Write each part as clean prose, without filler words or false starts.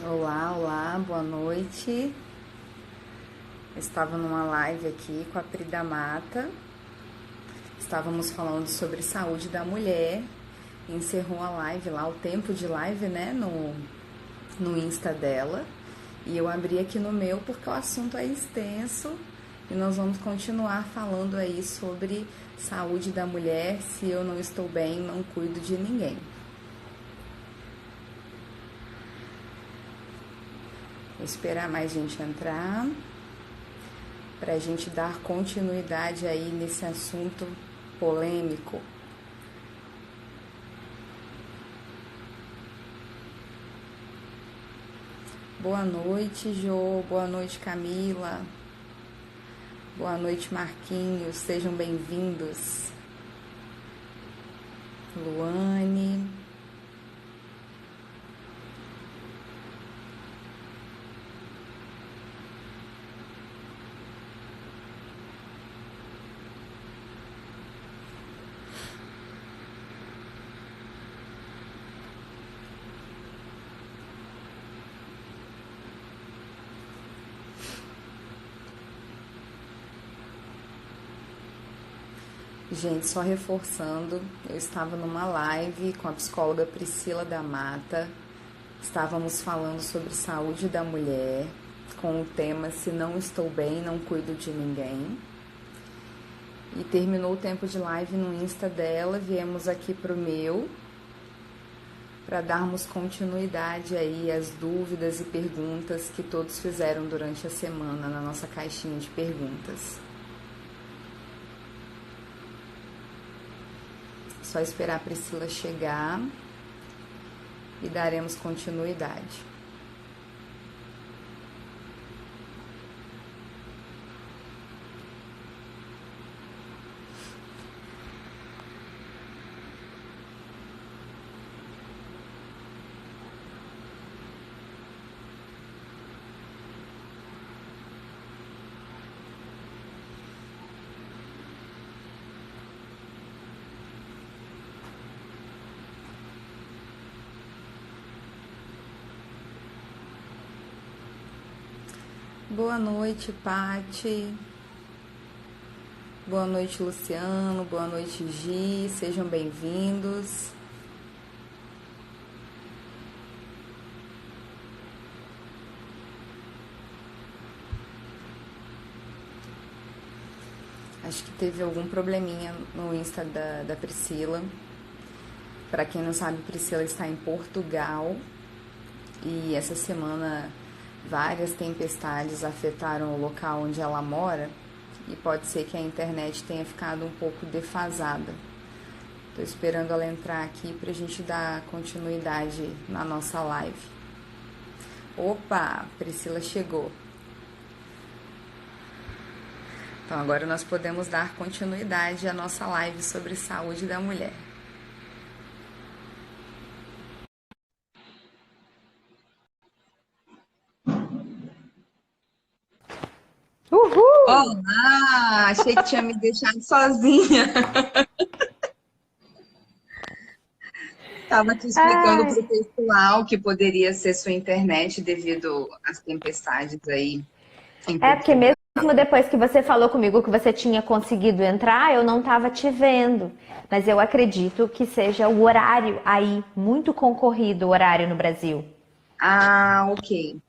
Olá, olá, boa noite. Estava numa live aqui com a Pri da Mata. Estávamos falando sobre saúde da mulher. Encerrou a live lá, o tempo de live, né, no Insta dela. E eu abri aqui no meu porque o assunto é extenso e nós vamos continuar falando aí sobre saúde da mulher. Se eu não estou bem, não cuido de ninguém. Vou esperar mais gente entrar para a gente dar continuidade aí nesse assunto polêmico. Boa noite, Jô. Boa noite, Camila. Boa noite, Marquinhos. Sejam bem-vindos. Luane. Gente, só reforçando, eu estava numa live com a psicóloga Priscila da Mata. Estávamos falando sobre saúde da mulher, com o tema Se não estou bem, não cuido de ninguém. E terminou o tempo de live no Insta dela, viemos aqui pro meu, para darmos continuidade aí às dúvidas e perguntas que todos fizeram durante a semana na nossa caixinha de perguntas. Só esperar a Priscila chegar e daremos continuidade. Boa noite, Pati. Boa noite, Luciano. Boa noite, Gi. Sejam bem-vindos. Acho que teve algum probleminha no Insta da Priscila. Para quem não sabe, Priscila está em Portugal e essa semana várias tempestades afetaram o local onde ela mora e pode ser que a internet tenha ficado um pouco defasada. Estou esperando ela entrar aqui para a gente dar continuidade na nossa live. Opa, Priscila chegou. Então agora nós podemos dar continuidade à nossa live sobre saúde da mulher. Uhul! Olá! Achei que tinha me deixado sozinha. Estava aqui explicando Ai, para o pessoal que poderia ser sua internet devido às tempestades aí em é porque Portugal. mesmo depois que você falou comigo que você tinha conseguido entrar, eu não estava te vendo. Mas eu acredito que seja o horário aí, muito concorrido o horário no Brasil. Ah, ok.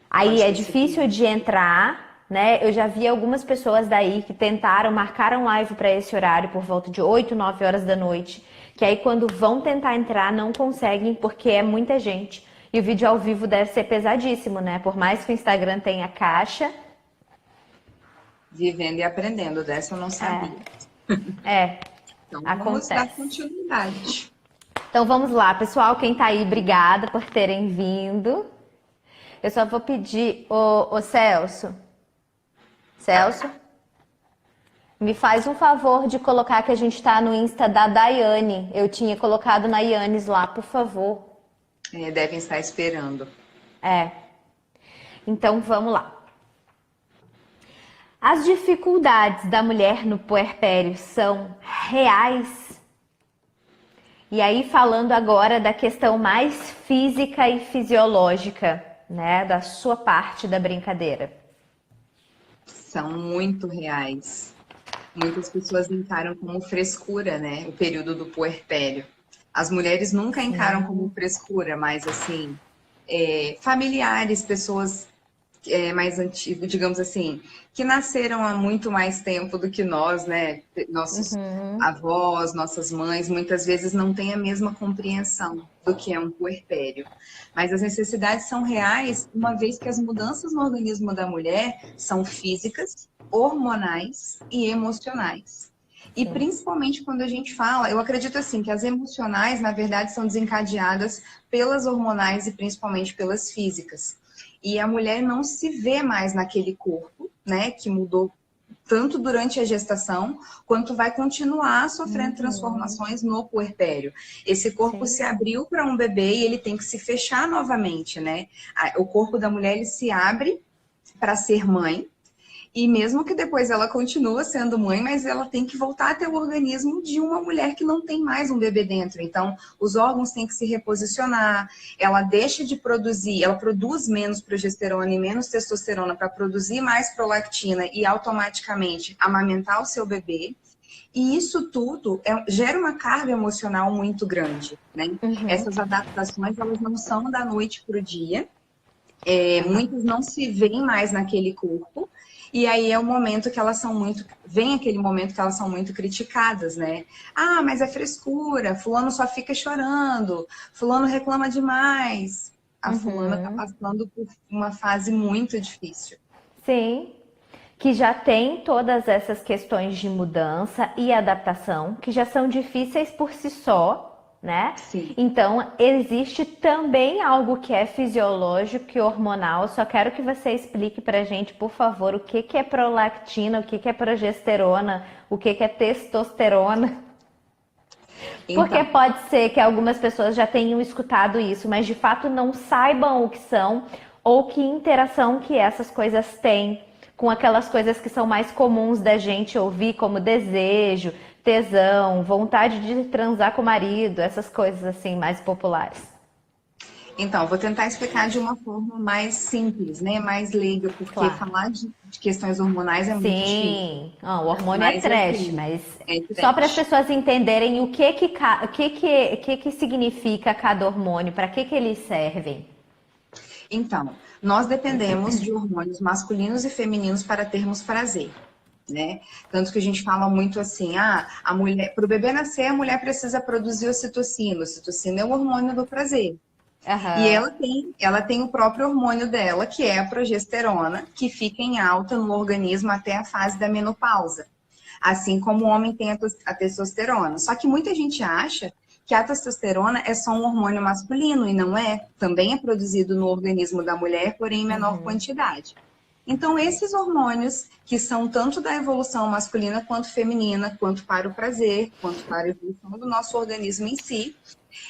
Aí Pode é ter sido difícil isso. de entrar, né? Eu já vi algumas pessoas daí que tentaram, marcaram live para esse horário por volta de 8, 9 horas da noite, que aí quando vão tentar entrar não conseguem porque é muita gente. E o vídeo ao vivo deve ser pesadíssimo, né? Por mais que o Instagram tenha caixa, Vivendo e aprendendo, dessa eu não sabia. é, Então vamos dar acontece. continuidade. Então vamos lá, pessoal, quem tá aí, obrigada por terem vindo. Eu só vou pedir, ô Celso, Celso, me faz um favor de colocar que a gente tá no Insta da Daiane. Eu tinha colocado na Yannis lá, por favor. Devem estar esperando. É, então vamos lá. As dificuldades da mulher no puerpério são reais E aí, falando agora da questão mais física e fisiológica, né, da sua parte da brincadeira. São muito reais. Muitas pessoas encaram como frescura, né? O período do puerpério. As mulheres nunca encaram como Sim. frescura, mas assim, familiares, pessoas mais antigos, digamos assim, que nasceram há muito mais tempo do que nós, né? Nossos Uhum. avós, nossas mães, muitas vezes não têm a mesma compreensão do que é um puerpério. Mas as necessidades são reais, uma vez que as mudanças no organismo da mulher são físicas, hormonais e emocionais. E Sim. principalmente quando a gente fala, eu acredito assim que as emocionais, na verdade, são desencadeadas pelas hormonais e principalmente pelas físicas. E a mulher não se vê mais naquele corpo, né, que mudou tanto durante a gestação, quanto vai continuar sofrendo Uhum. transformações no puerpério. Esse corpo se Sim. abriu para um bebê e ele tem que se fechar novamente, né? O corpo da mulher ele se abre para ser mãe, e mesmo que depois ela continua sendo mãe, mas ela tem que voltar a ter o organismo de uma mulher que não tem mais um bebê dentro. Então, os órgãos têm que se reposicionar, ela deixa de produzir, ela produz menos progesterona e menos testosterona para produzir mais prolactina e automaticamente amamentar o seu bebê. E isso tudo gera uma carga emocional muito grande, né? Uhum. Essas adaptações, elas não são da noite para o dia, muitas não se veem mais naquele corpo, e aí é o momento que elas são muito. Vem aquele momento que elas são muito criticadas, né? Ah, mas é frescura, fulano só fica chorando, fulano reclama demais. A fulana tá Uhum. passando por uma fase muito difícil. Sim. Que já tem todas essas questões de mudança e adaptação, que já são difíceis por si só, né? Sim. Então, existe também algo que é fisiológico e hormonal. Só quero que você explique pra gente, por favor, o que que é prolactina, o que que é progesterona, o que que é testosterona. Porque Então, pode ser que algumas pessoas já tenham escutado isso, mas de fato não saibam o que são ou que interação que essas coisas têm com aquelas coisas que são mais comuns da gente ouvir, como desejo, tesão, vontade de transar com o marido, essas coisas assim mais populares. Então, vou tentar explicar de uma forma mais simples, né? Mais leiga, porque Claro. falar de questões hormonais é muito difícil. Sim, o hormônio é Mas, trash, assim, mas é só para as trash. pessoas entenderem o que que significa cada hormônio, para que eles servem. Então, nós dependemos de hormônios masculinos e femininos para termos prazer, né? Tanto que a gente fala muito assim, a mulher, para o bebê nascer, a mulher precisa produzir ocitocina. Ocitocina é o hormônio do prazer. E Aham. ela tem o próprio hormônio dela, que é a progesterona, que fica em alta no organismo até a fase da menopausa. Assim como o homem tem a testosterona. Só que muita gente acha que a testosterona é só um hormônio masculino, e não é. Também é produzido no organismo da mulher, porém em menor quantidade. Então, esses hormônios, que são tanto da evolução masculina quanto feminina, quanto para o prazer, quanto para a evolução do nosso organismo em si,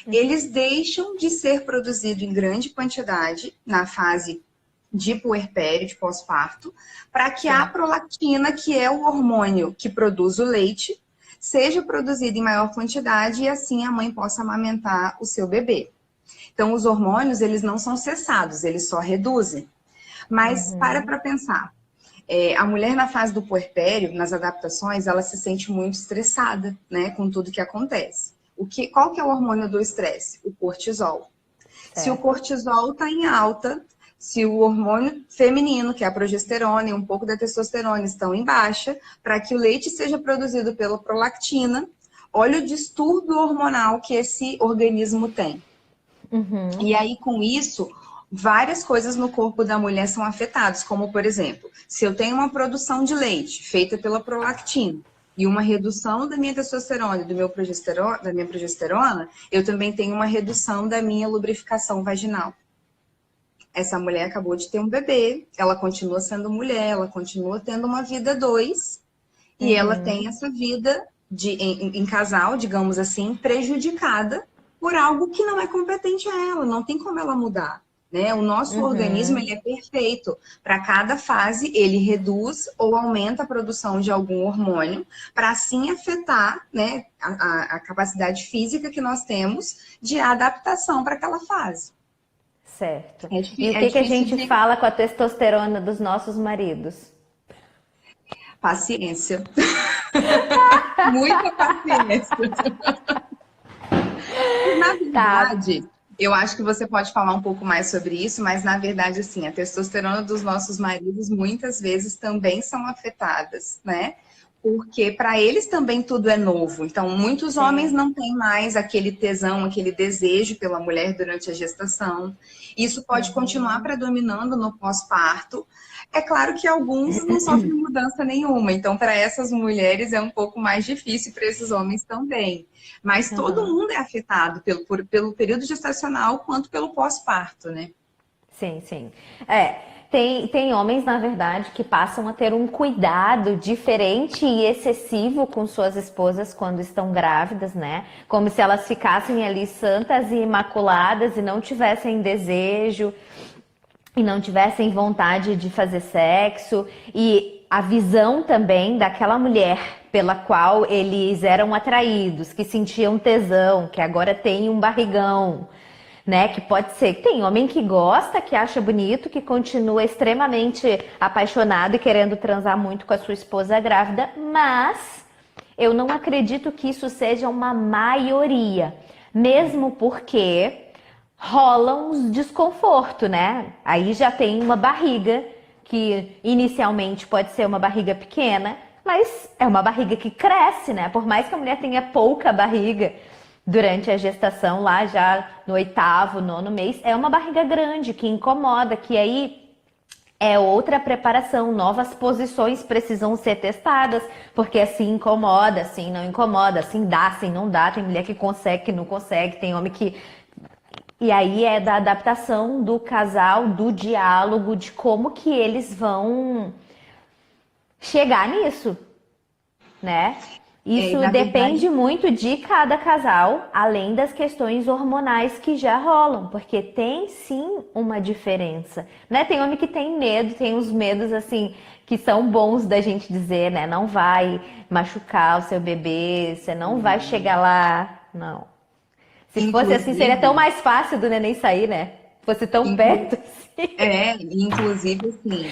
eles deixam de ser produzidos em grande quantidade na fase de puerpério, de pós-parto, para que a Sim. prolactina, que é o hormônio que produz o leite, seja produzida em maior quantidade e assim a mãe possa amamentar o seu bebê. Então, os hormônios, eles não são cessados, eles só reduzem. Mas para pensar, a mulher na fase do puerpério, nas adaptações, ela se sente muito estressada, né, com tudo que acontece. Qual que é o hormônio do estresse? O cortisol. Se o Certo. cortisol está em alta, se o hormônio feminino, que é a progesterona e um pouco da testosterona, estão em baixa, para que o leite seja produzido pela prolactina, olha o distúrbio hormonal que esse organismo tem. E aí, com isso, várias coisas no corpo da mulher são afetadas, como, por exemplo, se eu tenho uma produção de leite feita pela prolactina e uma redução da minha testosterona e da minha progesterona, eu também tenho uma redução da minha lubrificação vaginal. Essa mulher acabou de ter um bebê, ela continua sendo mulher, ela continua tendo uma vida dois, e ela tem essa vida em casal, digamos assim, prejudicada por algo que não é competente a ela, não tem como ela mudar. né? O nosso organismo, ele é perfeito. Para cada fase, ele reduz ou aumenta a produção de algum hormônio, para assim afetar, né, a capacidade física que nós temos de adaptação para aquela fase. Certo. É, E o é que a difícil gente de fala com a testosterona dos nossos maridos? paciência. Muita paciência. Na Tá. verdade, eu acho que você pode falar um pouco mais sobre isso, mas na verdade, assim, a testosterona dos nossos maridos muitas vezes também são afetadas, né? Porque para eles também tudo é novo. Então, muitos homens Sim. não têm mais aquele tesão, aquele desejo pela mulher durante a gestação. Isso pode continuar predominando no pós-parto. É claro que alguns não sofrem mudança nenhuma. Então, para essas mulheres é um pouco mais difícil, para esses homens também. Mas todo Aham. mundo é afetado pelo período gestacional quanto pelo pós-parto, né? Sim, sim. Tem homens, na verdade, que passam a ter um cuidado diferente e excessivo com suas esposas quando estão grávidas, né? Como se elas ficassem ali santas e imaculadas e não tivessem desejo e não tivessem vontade de fazer sexo. E a visão também daquela mulher pela qual eles eram atraídos, que sentiam tesão, que agora tem um barrigão, né? Que pode ser que tem homem que gosta, que acha bonito, que continua extremamente apaixonado e querendo transar muito com a sua esposa grávida, mas eu não acredito que isso seja uma maioria, mesmo porque rola uns desconforto, né? Aí já tem uma barriga que inicialmente pode ser uma barriga pequena, mas é uma barriga que cresce, né? Por mais que a mulher tenha pouca barriga durante a gestação, lá já no 8º, 9º mês, é uma barriga grande que incomoda, que aí é outra preparação, novas posições precisam ser testadas, porque assim incomoda, assim não incomoda, assim dá, assim não dá, tem mulher que consegue, que não consegue, tem homem que... E aí é da adaptação do casal, do diálogo, de como que eles vão chegar nisso, né? É, Isso na depende verdade, muito de cada casal, além das questões hormonais que já rolam, porque tem sim uma diferença, né? Tem homem que tem medo, tem uns medos assim que são bons da gente dizer, né? Não vai machucar o seu bebê, você não vai chegar lá, não. Se fosse assim, seria tão inclusive, mais fácil do neném sair, né? Fosse tão perto assim. inclusive, assim,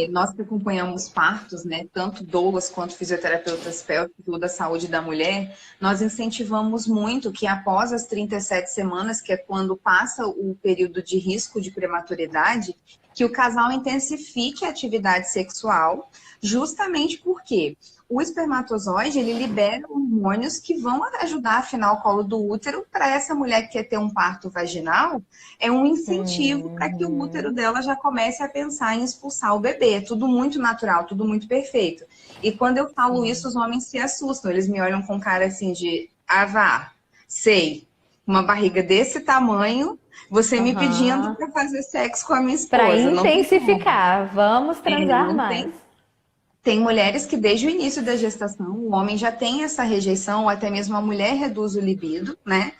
nós que acompanhamos partos, né, tanto doulas quanto fisioterapeutas pélvicos da saúde da mulher, nós incentivamos muito que após as 37 semanas, que é quando passa o período de risco de prematuridade, que o casal intensifique a atividade sexual, justamente porque o espermatozoide, ele libera hormônios que vão ajudar a afinar o colo do útero para essa mulher que quer ter um parto vaginal, é um incentivo para que o útero dela já comece a pensar em expulsar o bebê. É tudo muito natural, tudo muito perfeito. E quando eu falo isso, os homens se assustam. Eles me olham com cara assim de, vá, sei, uma barriga desse tamanho, você me pedindo Aham. para fazer sexo com a minha Para esposa. Não tem como. intensificar, vamos transar Não mais. tem. Tem mulheres que desde o início da gestação, o homem já tem essa rejeição, ou até mesmo a mulher reduz o libido, né?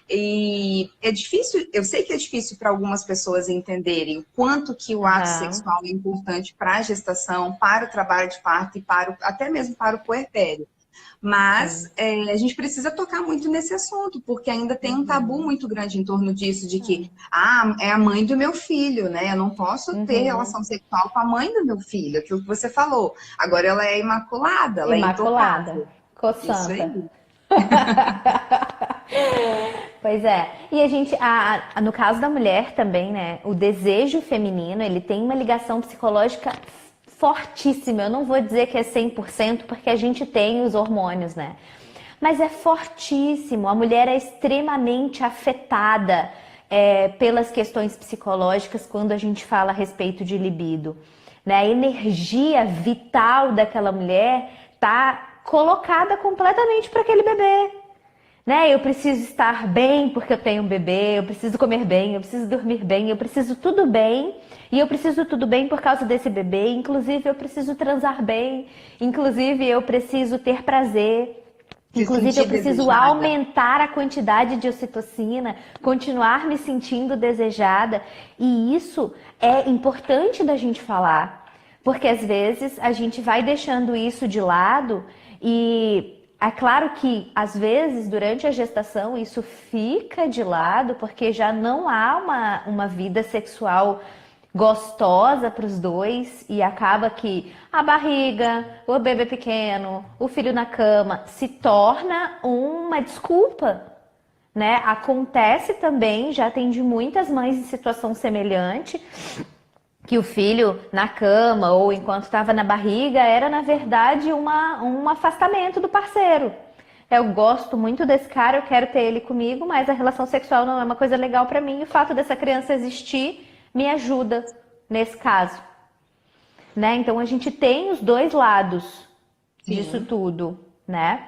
E é difícil, eu sei que é difícil para algumas pessoas entenderem o quanto que o ato Aham. sexual é importante para a gestação, para o trabalho de parto e até mesmo para o puerpério. Mas Sim. a gente precisa tocar muito nesse assunto, porque ainda tem um tabu muito grande em torno disso, de que, é a mãe do meu filho, né? Eu não posso ter relação sexual com a mãe do meu filho, aquilo que você falou. Agora ela é imaculada, ela é Imaculada, intocável. Isso coçanta. aí. Pois é. E a gente, no caso da mulher também, né? O desejo feminino, ele tem uma ligação psicológica fortíssima. Eu não vou dizer que é 100%, porque a gente tem os hormônios, né? Mas é fortíssimo. A mulher é extremamente afetada pelas questões psicológicas quando a gente fala a respeito de libido, né? A energia vital daquela mulher tá colocada completamente para aquele bebê, né? Eu preciso estar bem porque eu tenho um bebê, eu preciso comer bem, eu preciso dormir bem, eu preciso tudo bem, e eu preciso tudo bem por causa desse bebê, inclusive eu preciso transar bem, inclusive eu preciso ter prazer. Se Inclusive, eu sentir preciso desejada. aumentar a quantidade de ocitocina, continuar me sentindo desejada. E isso é importante da gente falar, porque às vezes a gente vai deixando isso de lado e é claro que às vezes durante a gestação isso fica de lado porque já não há uma vida sexual gostosa para os dois e acaba que a barriga, o bebê pequeno, o filho na cama se torna uma desculpa, né? Acontece também, já atendi muitas mães em situação semelhante, que o filho na cama ou enquanto estava na barriga era na verdade um afastamento do parceiro. Eu gosto muito desse cara, eu quero ter ele comigo, mas a relação sexual não é uma coisa legal para mim e o fato dessa criança existir me ajuda nesse caso, né? Então a gente tem os dois lados disso Sim. tudo, né?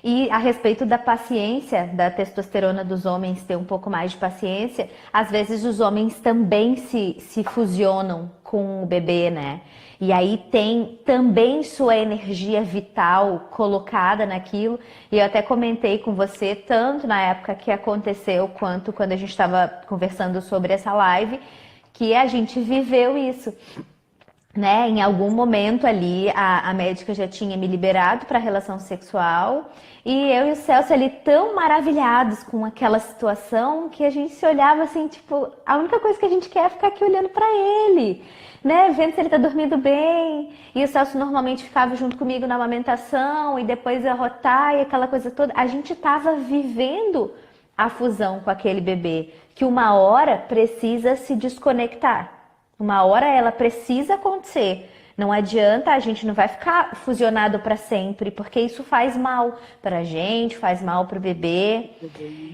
E a respeito da paciência, da testosterona dos homens ter um pouco mais de paciência, às vezes os homens também se fusionam com o bebê, né? E aí tem também sua energia vital colocada naquilo. E eu até comentei com você, tanto na época que aconteceu, quanto quando a gente estava conversando sobre essa live, que a gente viveu isso. Né? Em algum momento ali a médica já tinha me liberado para relação sexual e eu e o Celso ali tão maravilhados com aquela situação que a gente se olhava assim, tipo, a única coisa que a gente quer é ficar aqui olhando para ele, né? Vendo se ele tá dormindo bem. E o Celso normalmente ficava junto comigo na amamentação e depois ia rotar e aquela coisa toda. A gente tava vivendo a fusão com aquele bebê que uma hora precisa se desconectar. Uma hora ela precisa acontecer. Não adianta, a gente não vai ficar fusionado para sempre, porque isso faz mal pra gente, faz mal pro bebê.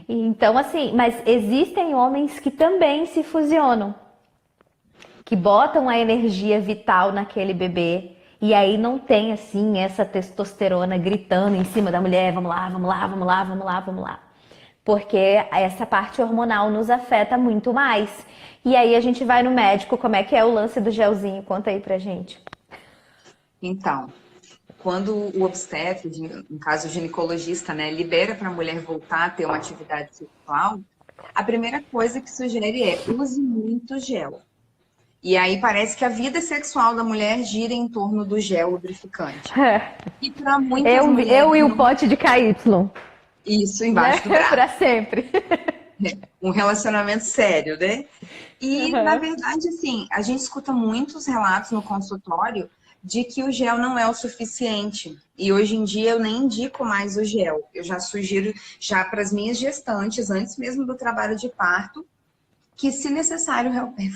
Então, assim, mas existem homens que também se fusionam, que botam a energia vital naquele bebê. E aí não tem, assim, essa testosterona gritando em cima da mulher, vamos lá, vamos lá, vamos lá, vamos lá, vamos lá. Porque essa parte hormonal nos afeta muito mais. E aí a gente vai no médico, como é que é o lance do gelzinho? Conta aí pra gente. Então, quando o obstetra, no caso o ginecologista, né, libera para a mulher voltar a ter uma atividade sexual, a primeira coisa que sugere é use muito gel. E aí parece que a vida sexual da mulher gira em torno do gel lubrificante. E para muitas Eu mulheres e o não... pote de KY, Isso né? embaixo do braço. Pra sempre. Um relacionamento sério, né? E, na Uhum. verdade, assim, a gente escuta muitos relatos no consultório de que o gel não é o suficiente. E hoje em dia eu nem indico mais o gel. Eu já sugiro já para as minhas gestantes, antes mesmo do trabalho de parto, que se necessário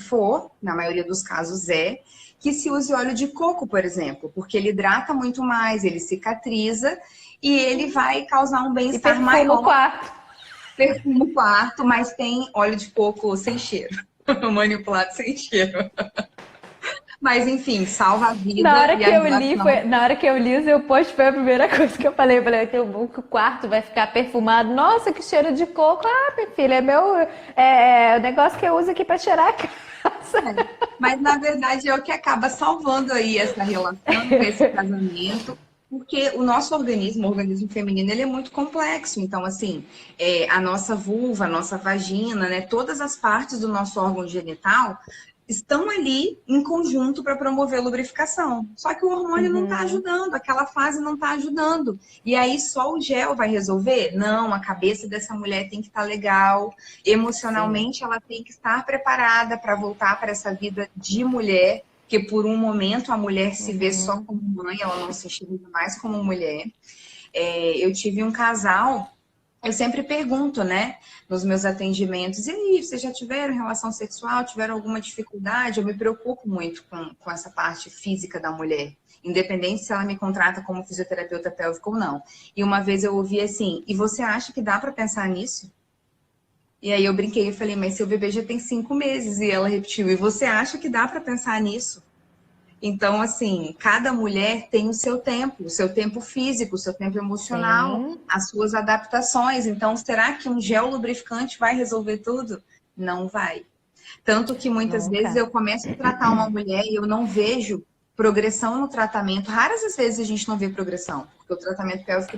for, na maioria dos casos que se use óleo de coco, por exemplo, porque ele hidrata muito mais, ele cicatriza e ele vai causar um E bem-estar perfuma o maior. quarto. Perfumo o quarto, mas tem óleo de coco sem cheiro. Manipulado sem cheiro. Mas enfim, salva a Na vida hora e que a eu li, relação. na hora que eu li o seu post, foi a primeira coisa que eu falei. Eu falei, o quarto vai ficar perfumado. Nossa, que cheiro de coco. Ah, minha filha, é o negócio que eu uso aqui pra cheirar a casa. Mas na verdade é o que acaba salvando aí essa relação, esse casamento, porque o nosso organismo, o organismo feminino, ele é muito complexo. Então, assim, a nossa vulva, a nossa vagina, né, todas as partes do nosso órgão genital estão ali em conjunto para promover a lubrificação. Só que o hormônio não está ajudando, aquela fase não está ajudando. E aí só o gel vai resolver? Não, a cabeça dessa mulher tem que estar legal, Sim. emocionalmente ela tem que estar preparada para voltar para essa vida de mulher, que por um momento a mulher se vê só como mãe, ela não se enxerga mais como mulher. Eu tive um casal. Eu sempre pergunto, né, nos meus atendimentos, e aí, vocês já tiveram relação sexual, tiveram alguma dificuldade? Eu me preocupo muito com essa parte física da mulher, independente se ela me contrata como fisioterapeuta pélvica ou não. E uma vez eu ouvi assim, e você acha que dá para pensar nisso? E aí eu brinquei e falei, mas seu bebê já tem 5 meses. E ela repetiu, e você acha que dá para pensar nisso? Então, assim, cada mulher tem o seu tempo físico, o seu tempo emocional, Sim. as suas adaptações. Então, será que um gel lubrificante vai resolver tudo? Não vai. Tanto que muitas vezes Nunca. eu começo a tratar uma mulher e eu não vejo progressão no tratamento. Raras as vezes a gente não vê progressão, porque o tratamento pélvico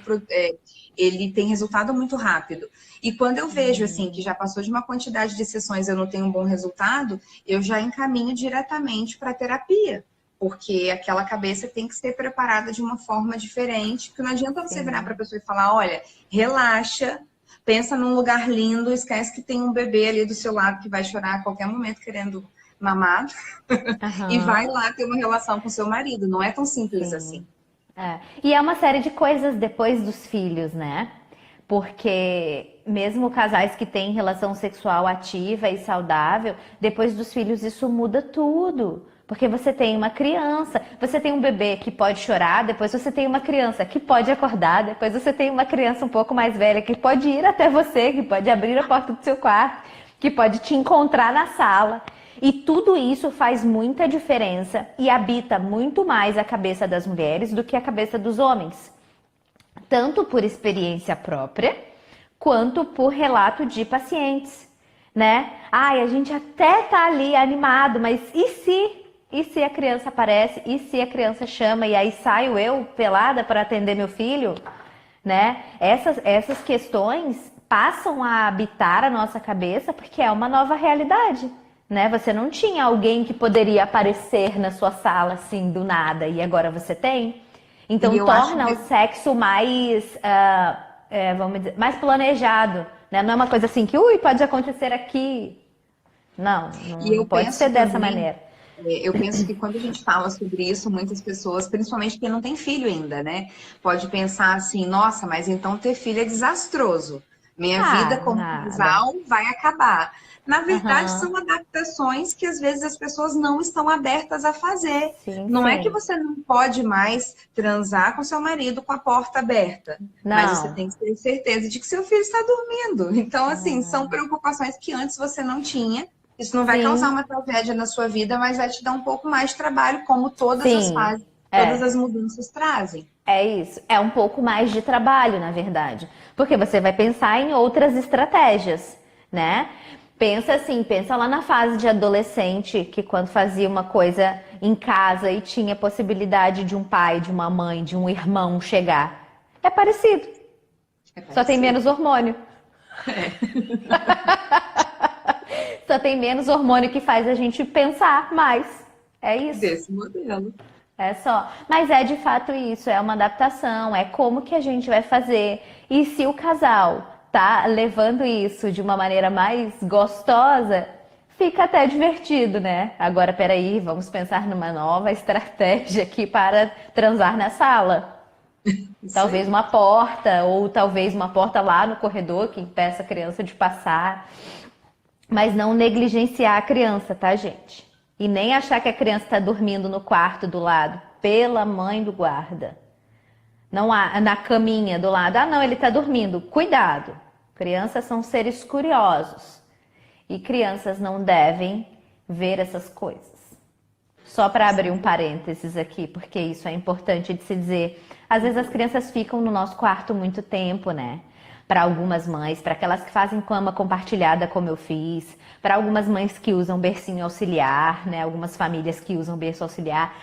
ele tem resultado muito rápido. E quando eu vejo assim que já passou de uma quantidade de sessões e eu não tenho um bom resultado, eu já encaminho diretamente para terapia. Porque aquela cabeça tem que ser preparada de uma forma diferente, porque não adianta você virar para a pessoa e falar, olha, relaxa, pensa num lugar lindo, esquece que tem um bebê ali do seu lado que vai chorar a qualquer momento querendo mamar e vai lá ter uma relação com seu marido. Não é tão simples assim. E é uma série de coisas depois dos filhos, né? Porque mesmo casais que têm relação sexual ativa e saudável, depois dos filhos isso muda tudo. Porque você tem uma criança, você tem um bebê que pode chorar, depois você tem uma criança que pode acordar, depois você tem uma criança um pouco mais velha que pode ir até você, que pode abrir a porta do seu quarto, que pode te encontrar na sala. E tudo isso faz muita diferença e habita muito mais a cabeça das mulheres do que a cabeça dos homens. Tanto por experiência própria, quanto por relato de pacientes, né? Ai, a gente até tá ali animado, mas e se? E se a criança aparece? E se a criança chama e aí saio eu pelada para atender meu filho? Né? Essas questões passam a habitar a nossa cabeça porque é uma nova realidade. Né? Você não tinha alguém que poderia aparecer na sua sala assim do nada e agora você tem. Então torna o sexo mais, vamos dizer, mais planejado. Né? Não é uma coisa assim que pode acontecer aqui. Não pode ser dessa maneira. Eu penso que quando a gente fala sobre isso, muitas pessoas, principalmente quem não tem filho ainda, né? Pode pensar assim, nossa, mas então ter filho é desastroso. Minha vida como casal vai acabar. Na verdade, são adaptações que às vezes as pessoas não estão abertas a fazer. Não é que você não pode mais transar com seu marido com a porta aberta. Mas você tem que ter certeza de que seu filho está dormindo. Então, assim, são preocupações que antes você não tinha. Isso não vai causar uma tragédia na sua vida, mas vai te dar um pouco mais de trabalho, como todas as fases, todas as mudanças trazem. É isso. É um pouco mais de trabalho, na verdade. Porque você vai pensar em outras estratégias, né? Pensa lá na fase de adolescente, que quando fazia uma coisa em casa e tinha possibilidade de um pai, de uma mãe, de um irmão chegar. É parecido. Só tem menos hormônio. Só tem menos hormônio que faz a gente pensar mais. É isso. Desse modelo. É só. Mas é de fato isso, é uma adaptação, é como que a gente vai fazer. E se o casal tá levando isso de uma maneira mais gostosa, fica até divertido, né? Agora, peraí, vamos pensar numa nova estratégia aqui para transar na sala. Talvez uma porta, ou talvez uma porta lá no corredor que impeça a criança de passar. Mas não negligenciar a criança, tá, gente? E nem achar que a criança está dormindo no quarto do lado, pela mãe do guarda. Não há na caminha do lado. Ah, não, ele está dormindo. Cuidado. Crianças são seres curiosos. E crianças não devem ver essas coisas. Só para abrir um parênteses aqui, porque isso é importante de se dizer. Às vezes as crianças ficam no nosso quarto muito tempo, né? Para algumas mães, para aquelas que fazem cama compartilhada como eu fiz, para algumas mães que usam bercinho auxiliar, né? Algumas famílias que usam berço auxiliar.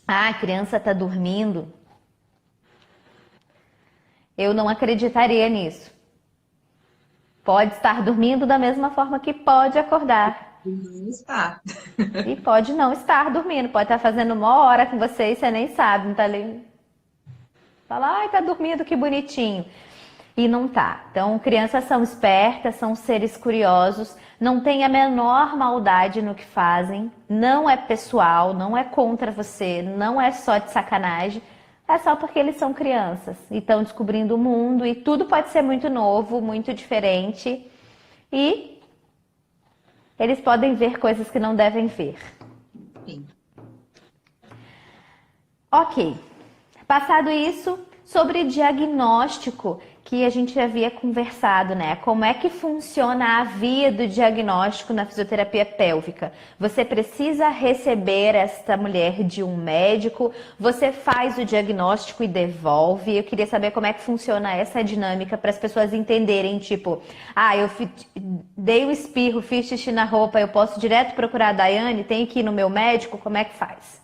Ah, a criança está dormindo. Eu não acreditaria nisso. Pode estar dormindo da mesma forma que pode acordar. Não está. E pode não estar dormindo. Pode estar fazendo 1 hora com você e você nem sabe. Não tá ali. Fala, ai, tá dormindo, que bonitinho. E não tá. Então, crianças são espertas, são seres curiosos, não tem a menor maldade no que fazem, não é pessoal, não é contra você, não é só de sacanagem, é só porque eles são crianças e estão descobrindo o mundo e tudo pode ser muito novo, muito diferente e eles podem ver coisas que não devem ver. Sim. Ok. Passado isso, sobre diagnóstico, que a gente havia conversado, né? Como é que funciona a via do diagnóstico na fisioterapia pélvica? Você precisa receber esta mulher de um médico, você faz o diagnóstico e devolve. Eu queria saber como é que funciona essa dinâmica para as pessoas entenderem, tipo, eu dei um espirro, fiz xixi na roupa, eu posso direto procurar a Daiane, tenho que ir no meu médico, como é que faz?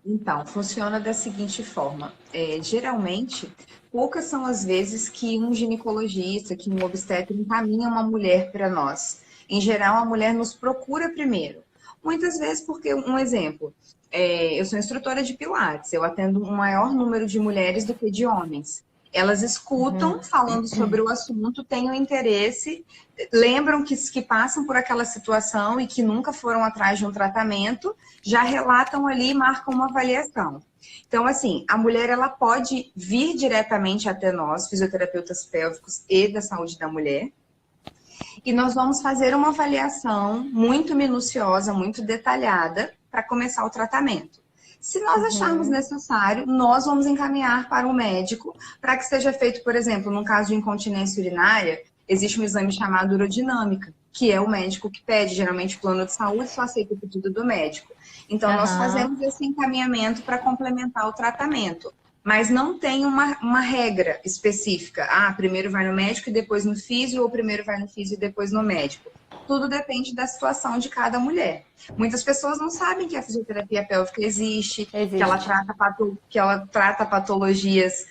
Então, funciona da seguinte forma: geralmente, poucas são as vezes que um ginecologista, que um obstetra encaminha uma mulher para nós. Em geral, a mulher nos procura primeiro. Muitas vezes, porque, um exemplo, eu sou instrutora de Pilates, eu atendo um maior número de mulheres do que de homens. Elas Uhum. escutam falando sobre o assunto, têm o interesse, lembram que passam por aquela situação e que nunca foram atrás de um tratamento, já relatam ali e marcam uma avaliação. Então, assim, a mulher ela pode vir diretamente até nós, fisioterapeutas pélvicos e da saúde da mulher, e nós vamos fazer uma avaliação muito minuciosa, muito detalhada, para começar o tratamento. Se nós acharmos Uhum. necessário, nós vamos encaminhar para o médico para que seja feito, por exemplo, no caso de incontinência urinária, existe um exame chamado urodinâmica, que é o médico que pede, geralmente o plano de saúde só aceita o pedido do médico. Então, nós Aham. fazemos esse encaminhamento para complementar o tratamento. Mas não tem uma regra específica. Ah, primeiro vai no médico e depois no físio, ou primeiro vai no físio e depois no médico. Tudo depende da situação de cada mulher. Muitas pessoas não sabem que a fisioterapia pélvica existe, Existe. que ela trata patologias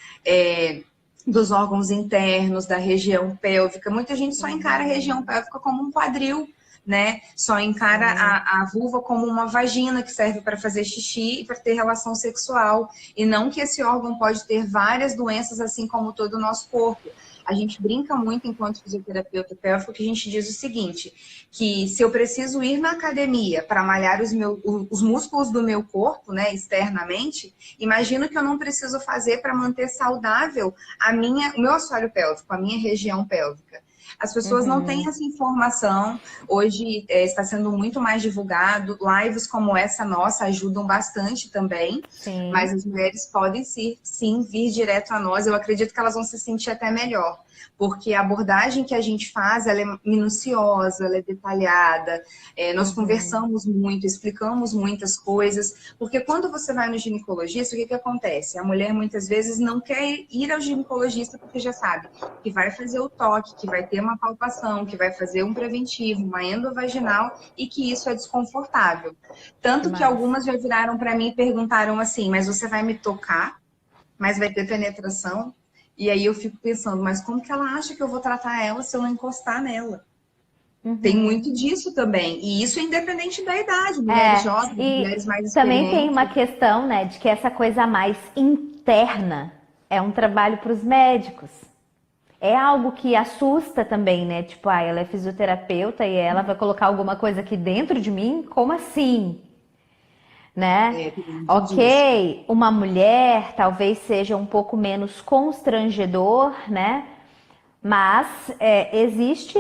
dos órgãos internos, da região pélvica. Muita gente só encara a região pélvica como um quadril, né? Só encara Sim. a vulva como uma vagina que serve para fazer xixi e para ter relação sexual. E não que esse órgão pode ter várias doenças, assim como todo o nosso corpo. A gente brinca muito enquanto fisioterapeuta pélvico que a gente diz o seguinte, que se eu preciso ir na academia para malhar os músculos do meu corpo, né, externamente, imagino que eu não preciso fazer para manter saudável o meu assoalho pélvico, a minha região pélvica. As pessoas não têm Uhum. essa informação. Hoje está sendo muito mais divulgado. Lives como essa nossa ajudam bastante também. Mas Sim. as mulheres podem sim vir direto a nós. Eu acredito que elas vão se sentir até melhor. Porque a abordagem que a gente faz, ela é minuciosa, ela é detalhada. Nós Uhum. conversamos muito, explicamos muitas coisas. Porque quando você vai no ginecologista, o que acontece? A mulher muitas vezes não quer ir ao ginecologista porque já sabe que vai fazer o toque, que vai ter uma palpação, que vai fazer um preventivo, uma endovaginal e que isso é desconfortável. Tanto que Demais. algumas já viraram para mim e perguntaram assim: mas você vai me tocar? Mas vai ter penetração? E aí eu fico pensando, mas como que ela acha que eu vou tratar ela se eu não encostar nela? Tem Uhum. muito disso também. E isso é independente da idade, mulheres É, jovens, mulheres e mais também tem uma experientes. questão, né, de que essa coisa mais interna é um trabalho para os médicos. É algo que assusta também, né? Tipo, ah, ela é fisioterapeuta e ela vai colocar alguma coisa aqui dentro de mim? Como assim? Né? Tem muito disso. Ok, uma mulher talvez seja um pouco menos constrangedor, né? Mas existe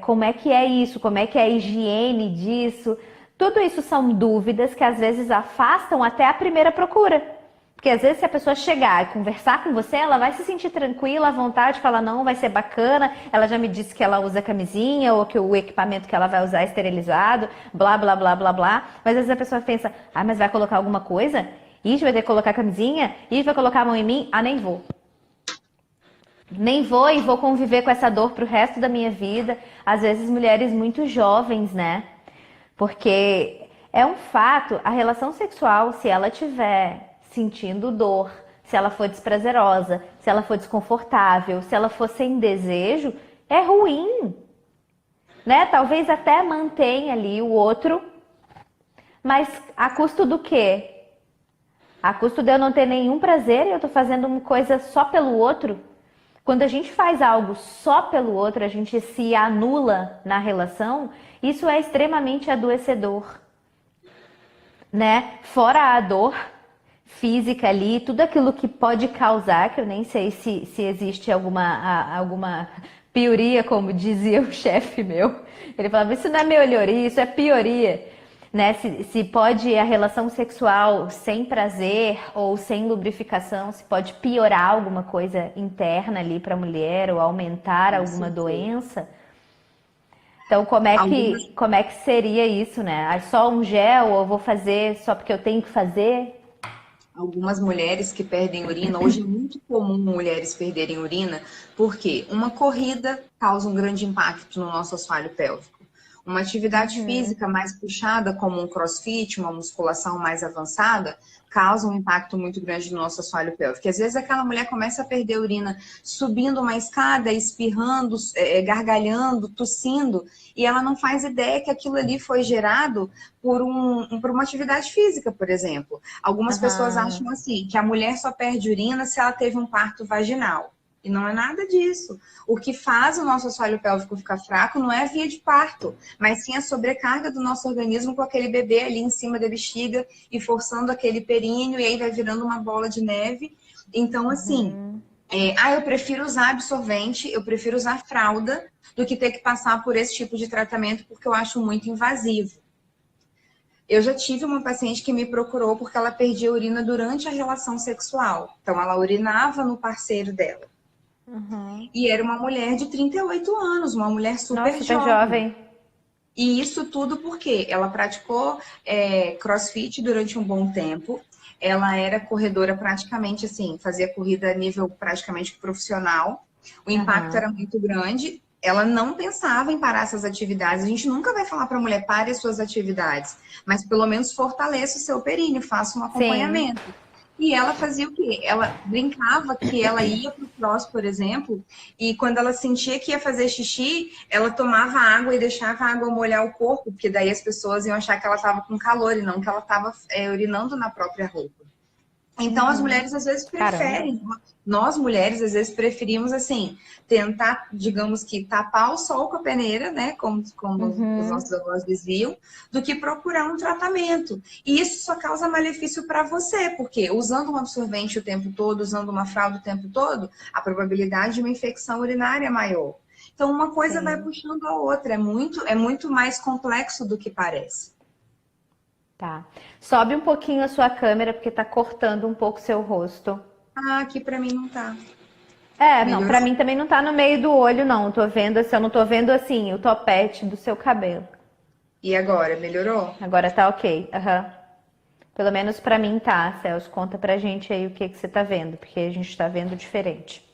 como é que é isso, como é que é a higiene disso. Tudo isso são dúvidas que às vezes afastam até a primeira procura. Porque às vezes se a pessoa chegar e conversar com você, ela vai se sentir tranquila, à vontade, falar, não, vai ser bacana, ela já me disse que ela usa camisinha, ou que o equipamento que ela vai usar é esterilizado, blá, blá, blá, blá, blá. Mas às vezes a pessoa pensa, ah, mas vai colocar alguma coisa? Ixi, vai ter que colocar camisinha? Ixi, vai colocar a mão em mim? Ah, nem vou. Nem vou e vou conviver com essa dor pro resto da minha vida. Às vezes mulheres muito jovens, né? Porque é um fato, a relação sexual, se ela tiver sentindo dor, se ela for desprazerosa, se ela for desconfortável, se ela for sem desejo, é ruim, né? Talvez até mantenha ali o outro, mas a custo do quê? A custo de eu não ter nenhum prazer e eu tô fazendo uma coisa só pelo outro? Quando a gente faz algo só pelo outro, a gente se anula na relação, isso é extremamente adoecedor, né? Fora a dor física ali, tudo aquilo que pode causar, que eu nem sei se existe alguma pioria, como dizia o chefe meu. Ele falava, isso não é melhoria, isso é pioria. Né? Se pode a relação sexual sem prazer ou sem lubrificação, se pode piorar alguma coisa interna ali para a mulher ou aumentar Com alguma certeza. doença. Então, Algumas como é que seria isso, né? Ah, só um gel ou eu vou fazer só porque eu tenho que fazer? Algumas mulheres que perdem urina, hoje é muito comum mulheres perderem urina, porque uma corrida causa um grande impacto no nosso assoalho pélvico. Uma atividade física mais puxada, como um crossfit, uma musculação mais avançada, causa um impacto muito grande no nosso assoalho pélvico. Às vezes aquela mulher começa a perder urina subindo uma escada, espirrando, gargalhando, tossindo, e ela não faz ideia que aquilo ali foi gerado por uma atividade física, por exemplo. Algumas pessoas acham assim, que a mulher só perde urina se ela teve um parto vaginal. E não é nada disso. O que faz o nosso assoalho pélvico ficar fraco não é a via de parto, mas sim a sobrecarga do nosso organismo com aquele bebê ali em cima da bexiga e forçando aquele períneo, e aí vai virando uma bola de neve. Então, assim, eu prefiro usar absorvente, eu prefiro usar fralda do que ter que passar por esse tipo de tratamento, porque eu acho muito invasivo. Eu já tive uma paciente que me procurou porque ela perdia urina durante a relação sexual. Então, ela urinava no parceiro dela. E era uma mulher de 38 anos, uma mulher super jovem. E isso tudo porque ela praticou crossfit durante um bom tempo. Ela era corredora praticamente assim, fazia corrida a nível praticamente profissional. O impacto era muito grande. Ela não pensava em parar essas atividades. A gente nunca vai falar para a mulher, pare as suas atividades. Mas pelo menos fortaleça o seu períneo, faça um acompanhamento. Sim. E ela fazia o quê? Ela brincava que ela ia para o cross, por exemplo, e quando ela sentia que ia fazer xixi, ela tomava água e deixava a água molhar o corpo, porque daí as pessoas iam achar que ela estava com calor e não que ela estava urinando na própria roupa. Então, as mulheres às vezes preferem, nós mulheres às vezes preferimos assim, tentar, digamos que, tapar o sol com a peneira, né, como os nossos avós diziam, do que procurar um tratamento. E isso só causa malefício para você, porque usando um absorvente o tempo todo, usando uma fralda o tempo todo, a probabilidade de uma infecção urinária é maior. Então, uma coisa vai puxando a outra, é muito mais complexo do que parece. Tá. Sobe um pouquinho a sua câmera, porque tá cortando um pouco o seu rosto. Ah, aqui pra mim não tá. Não, pra mim também não tá no meio do olho, não. Tô vendo assim, eu não tô vendo assim, o topete do seu cabelo. E agora, melhorou? Agora tá ok. Pelo menos pra mim tá, Celso. Conta pra gente aí o que você tá vendo, porque a gente tá vendo diferente.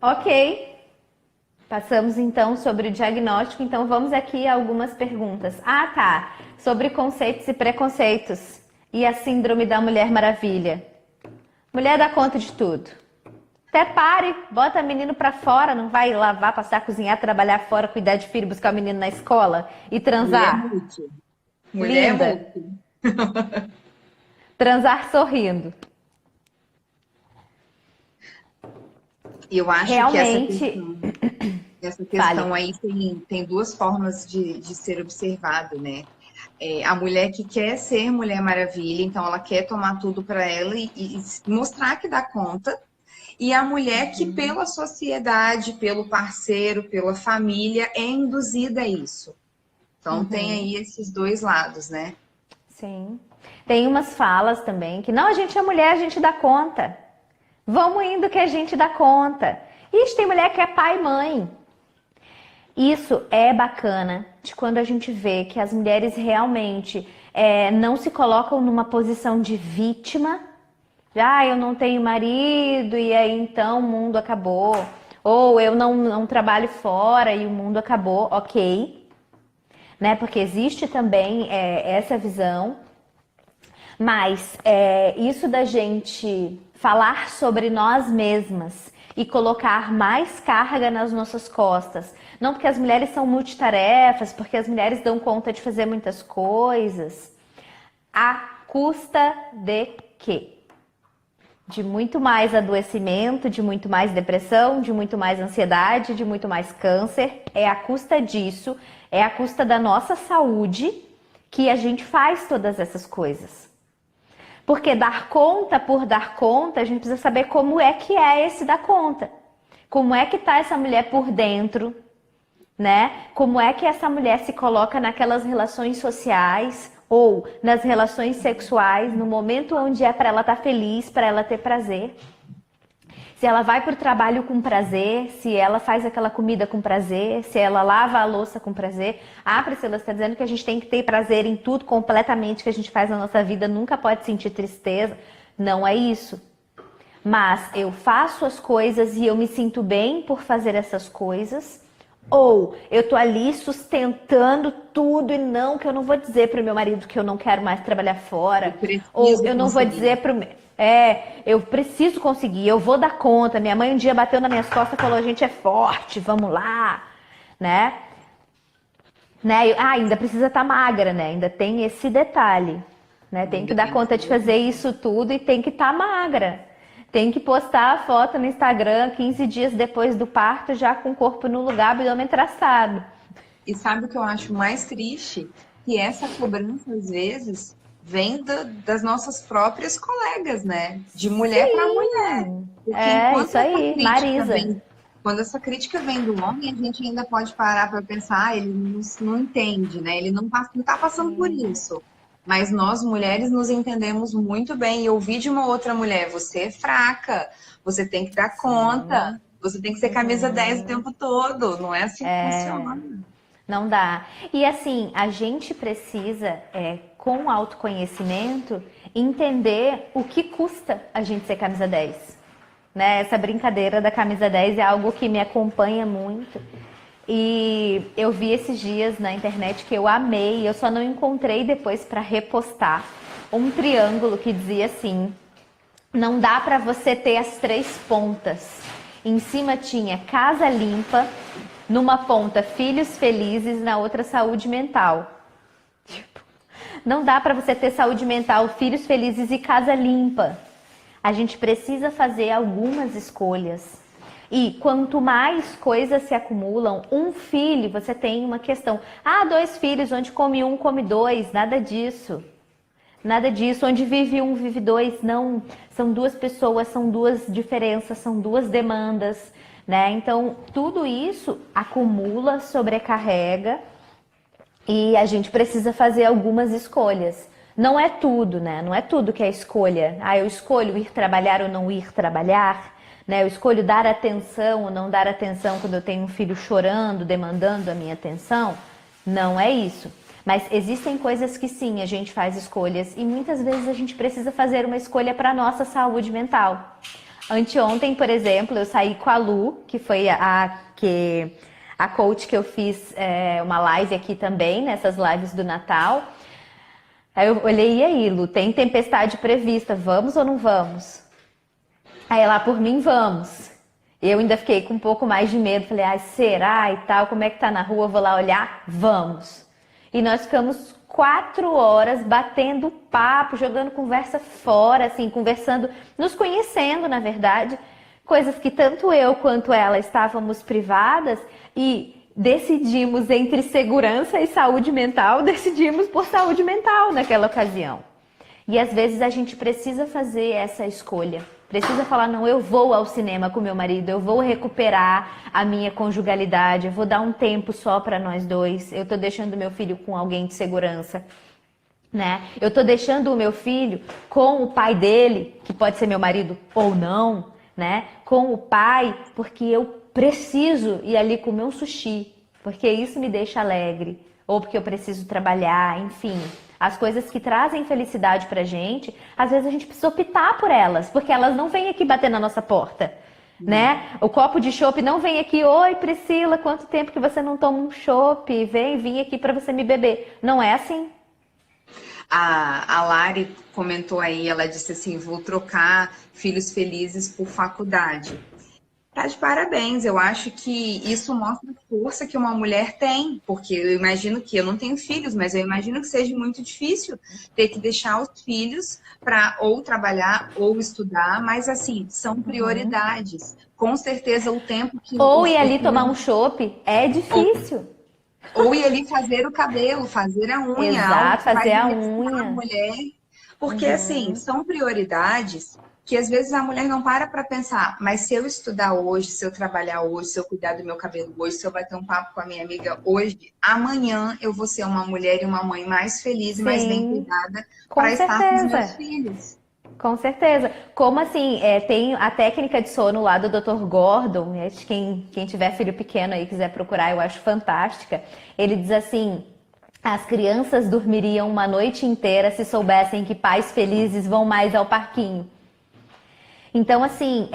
Ok. Passamos então sobre o diagnóstico, então vamos aqui a algumas perguntas. Tá, sobre conceitos e preconceitos e a síndrome da Mulher Maravilha. Mulher dá conta de tudo. Até pare, bota menino pra fora, não vai lavar, passar, cozinhar, trabalhar fora, cuidar de filho, buscar o menino na escola e transar. Mulher linda. Transar sorrindo. E eu acho realmente que essa questão aí tem duas formas de ser observado, né? A mulher que quer ser Mulher Maravilha, então ela quer tomar tudo para ela e mostrar que dá conta. E a mulher que pela sociedade, pelo parceiro, pela família, é induzida a isso. Então tem aí esses dois lados, né? Sim. Tem umas falas também que, não, a gente é mulher, a gente dá conta. Vamos indo que a gente dá conta. Ixi, tem mulher que é pai e mãe. Isso é bacana de quando a gente vê que as mulheres realmente não se colocam numa posição de vítima. Eu não tenho marido e aí então o mundo acabou. Ou eu não trabalho fora e o mundo acabou. Ok. Né? Porque existe também essa visão. Mas isso da gente falar sobre nós mesmas e colocar mais carga nas nossas costas. Não porque as mulheres são multitarefas, porque as mulheres dão conta de fazer muitas coisas. À custa de quê? De muito mais adoecimento, de muito mais depressão, de muito mais ansiedade, de muito mais câncer. É à custa disso, é à custa da nossa saúde que a gente faz todas essas coisas. Porque dar conta por dar conta, a gente precisa saber como é que é esse dar conta. Como é que tá essa mulher por dentro, né? Como é que essa mulher se coloca naquelas relações sociais ou nas relações sexuais, no momento onde é para ela estar feliz, para ela ter prazer. Se ela vai para o trabalho com prazer, se ela faz aquela comida com prazer, se ela lava a louça com prazer. Priscila, você está dizendo que a gente tem que ter prazer em tudo completamente que a gente faz na nossa vida, nunca pode sentir tristeza. Não é isso. Mas eu faço as coisas e eu me sinto bem por fazer essas coisas. Ou eu tô ali sustentando tudo e não, que eu não vou dizer pro meu marido que eu não quero mais trabalhar Eu fora. Ou preciso eu não vou conseguir. dizer eu preciso conseguir, eu vou dar conta. Minha mãe um dia bateu nas minhas costas e falou, a gente é forte, vamos lá, né? Ainda precisa estar magra, né? Ainda tem esse detalhe, né? Tem que Ainda dar tem que conta ser de fazer verdade. isso tudo e tem que estar magra. Tem que postar a foto no Instagram 15 dias depois do parto, já com o corpo no lugar, abdômen traçado. E sabe o que eu acho mais triste? Que essa cobrança, às vezes, vem das nossas próprias colegas, né? De mulher para mulher. Sim, Porque é enquanto isso essa aí, crítica Marisa. vem, quando essa crítica vem do homem, a gente ainda pode parar para pensar, ele não entende, né? Ele não tá passando por isso. Mas nós, mulheres, nos entendemos muito bem. E ouvir de uma outra mulher, você é fraca, você tem que dar conta, Sim, você tem que ser camisa 10 o tempo todo. Não é assim que funciona. não dá. E assim, a gente precisa, com autoconhecimento, entender o que custa a gente ser camisa 10. Né? Essa brincadeira da camisa 10 é algo que me acompanha muito. E eu vi esses dias na internet que eu amei, eu só não encontrei depois para repostar um triângulo que dizia assim: não dá para você ter as três pontas. Em cima tinha casa limpa, numa ponta filhos felizes, na outra saúde mental. Tipo, não dá para você ter saúde mental, filhos felizes e casa limpa. A gente precisa fazer algumas escolhas. E quanto mais coisas se acumulam, um filho, você tem uma questão. Ah, 2 filhos, onde come um, come 2, nada disso. Nada disso, onde vive um, vive 2, não. São 2 pessoas, são 2 diferenças, são 2 demandas, né? Então, tudo isso acumula, sobrecarrega e a gente precisa fazer algumas escolhas. Não é tudo, né? Não é tudo que é escolha. Ah, eu escolho ir trabalhar ou não ir trabalhar, né? Eu escolho dar atenção ou não dar atenção quando eu tenho um filho chorando, demandando a minha atenção. Não é isso. Mas existem coisas que sim, a gente faz escolhas e muitas vezes a gente precisa fazer uma escolha para a nossa saúde mental. Anteontem, por exemplo, eu saí com a Lu, que foi a coach que eu fiz uma live aqui também, nessas lives do Natal. Aí eu olhei, e aí, Lu, tem tempestade prevista, vamos ou não vamos? Aí ela, por mim, vamos. Eu ainda fiquei com um pouco mais de medo, falei, ai, será e tal, como é que tá na rua, vou lá olhar? Vamos. E nós ficamos 4 horas batendo papo, jogando conversa fora, assim, conversando, nos conhecendo, na verdade, coisas que tanto eu quanto ela estávamos privadas e decidimos entre segurança e saúde mental, decidimos por saúde mental naquela ocasião. E às vezes a gente precisa fazer essa escolha. Precisa falar, não, eu vou ao cinema com meu marido, eu vou recuperar a minha conjugalidade, eu vou dar um tempo só para nós dois, eu tô deixando meu filho com alguém de segurança, né? Eu tô deixando o meu filho com o pai dele, que pode ser meu marido ou não, né? Com o pai, porque eu preciso ir ali comer um sushi, porque isso me deixa alegre, ou porque eu preciso trabalhar, enfim. As coisas que trazem felicidade pra gente, às vezes a gente precisa optar por elas, porque elas não vêm aqui bater na nossa porta, né? O copo de chopp não vem aqui, oi Priscila, quanto tempo que você não toma um chopp? Vim aqui pra você me beber. Não é assim. A Lari comentou aí, ela disse assim, vou trocar filhos felizes por faculdade. Tá de parabéns, eu acho que isso mostra a força que uma mulher tem, porque eu imagino que eu não tenho filhos, mas eu imagino que seja muito difícil ter que deixar os filhos para ou trabalhar ou estudar, mas assim, são prioridades. Com certeza o tempo que Ou ir o ali tomar um filho chopp é difícil. ou ir ali fazer o cabelo, fazer a unha, algo Exato, que vai fazer a beneficiar a unha. mulher, porque assim, são prioridades que às vezes a mulher não para pensar, mas se eu estudar hoje, se eu trabalhar hoje, se eu cuidar do meu cabelo hoje, se eu bater um papo com a minha amiga hoje, amanhã eu vou ser uma mulher e uma mãe mais feliz e mais bem Sim, cuidada com para estar com os meus certeza. filhos. Com certeza. Como assim, tem a técnica de sono lá do Dr. Gordon, né? Quem tiver filho pequeno aí quiser procurar, eu acho fantástica. Ele diz assim: as crianças dormiriam uma noite inteira se soubessem que pais felizes vão mais ao parquinho. Então, assim,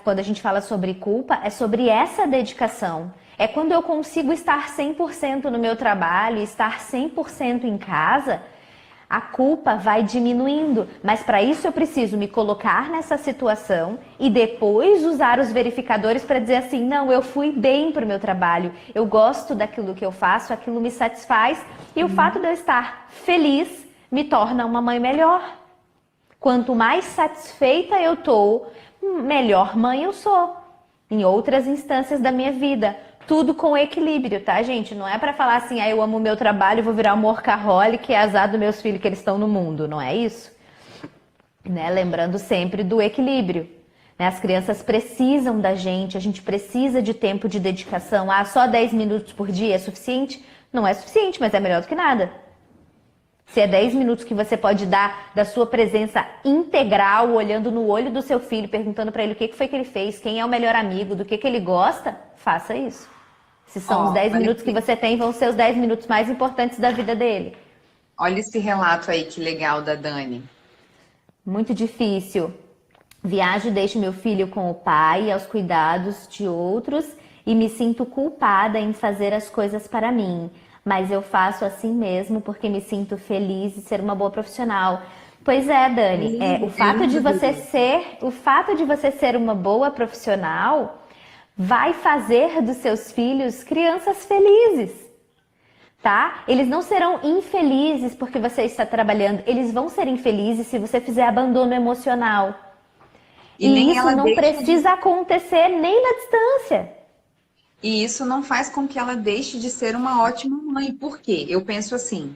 quando a gente fala sobre culpa, é sobre essa dedicação. É quando eu consigo estar 100% no meu trabalho, estar 100% em casa, a culpa vai diminuindo. Mas para isso eu preciso me colocar nessa situação e depois usar os verificadores para dizer assim, não, eu fui bem para o meu trabalho, eu gosto daquilo que eu faço, aquilo me satisfaz e o fato de eu estar feliz me torna uma mãe melhor. Quanto mais satisfeita eu tô, melhor mãe eu sou. Em outras instâncias da minha vida. Tudo com equilíbrio, tá, gente? Não é pra falar assim, eu amo o meu trabalho, vou virar um workaholic, é azar dos meus filhos que eles estão no mundo. Não é isso? Né? Lembrando sempre do equilíbrio. Né? As crianças precisam da gente, a gente precisa de tempo de dedicação. Só 10 minutos por dia é suficiente? Não é suficiente, mas é melhor do que nada. Se é 10 minutos que você pode dar da sua presença integral, olhando no olho do seu filho, perguntando para ele o que foi que ele fez, quem é o melhor amigo, do que ele gosta, faça isso. Se são os 10 minutos que você tem, vão ser os 10 minutos mais importantes da vida dele. Olha esse relato aí, que legal, da Dani. Muito difícil. Viajo e deixo meu filho com o pai, aos cuidados de outros, e me sinto culpada em fazer as coisas para mim. Mas eu faço assim mesmo porque me sinto feliz de ser uma boa profissional. Pois é, Dani, o fato de você ser uma boa profissional vai fazer dos seus filhos crianças felizes, tá? Eles não serão infelizes porque você está trabalhando, eles vão ser infelizes se você fizer abandono emocional. E isso não precisa acontecer nem na distância. E isso não faz com que ela deixe de ser uma ótima mãe. Por quê? Eu penso assim,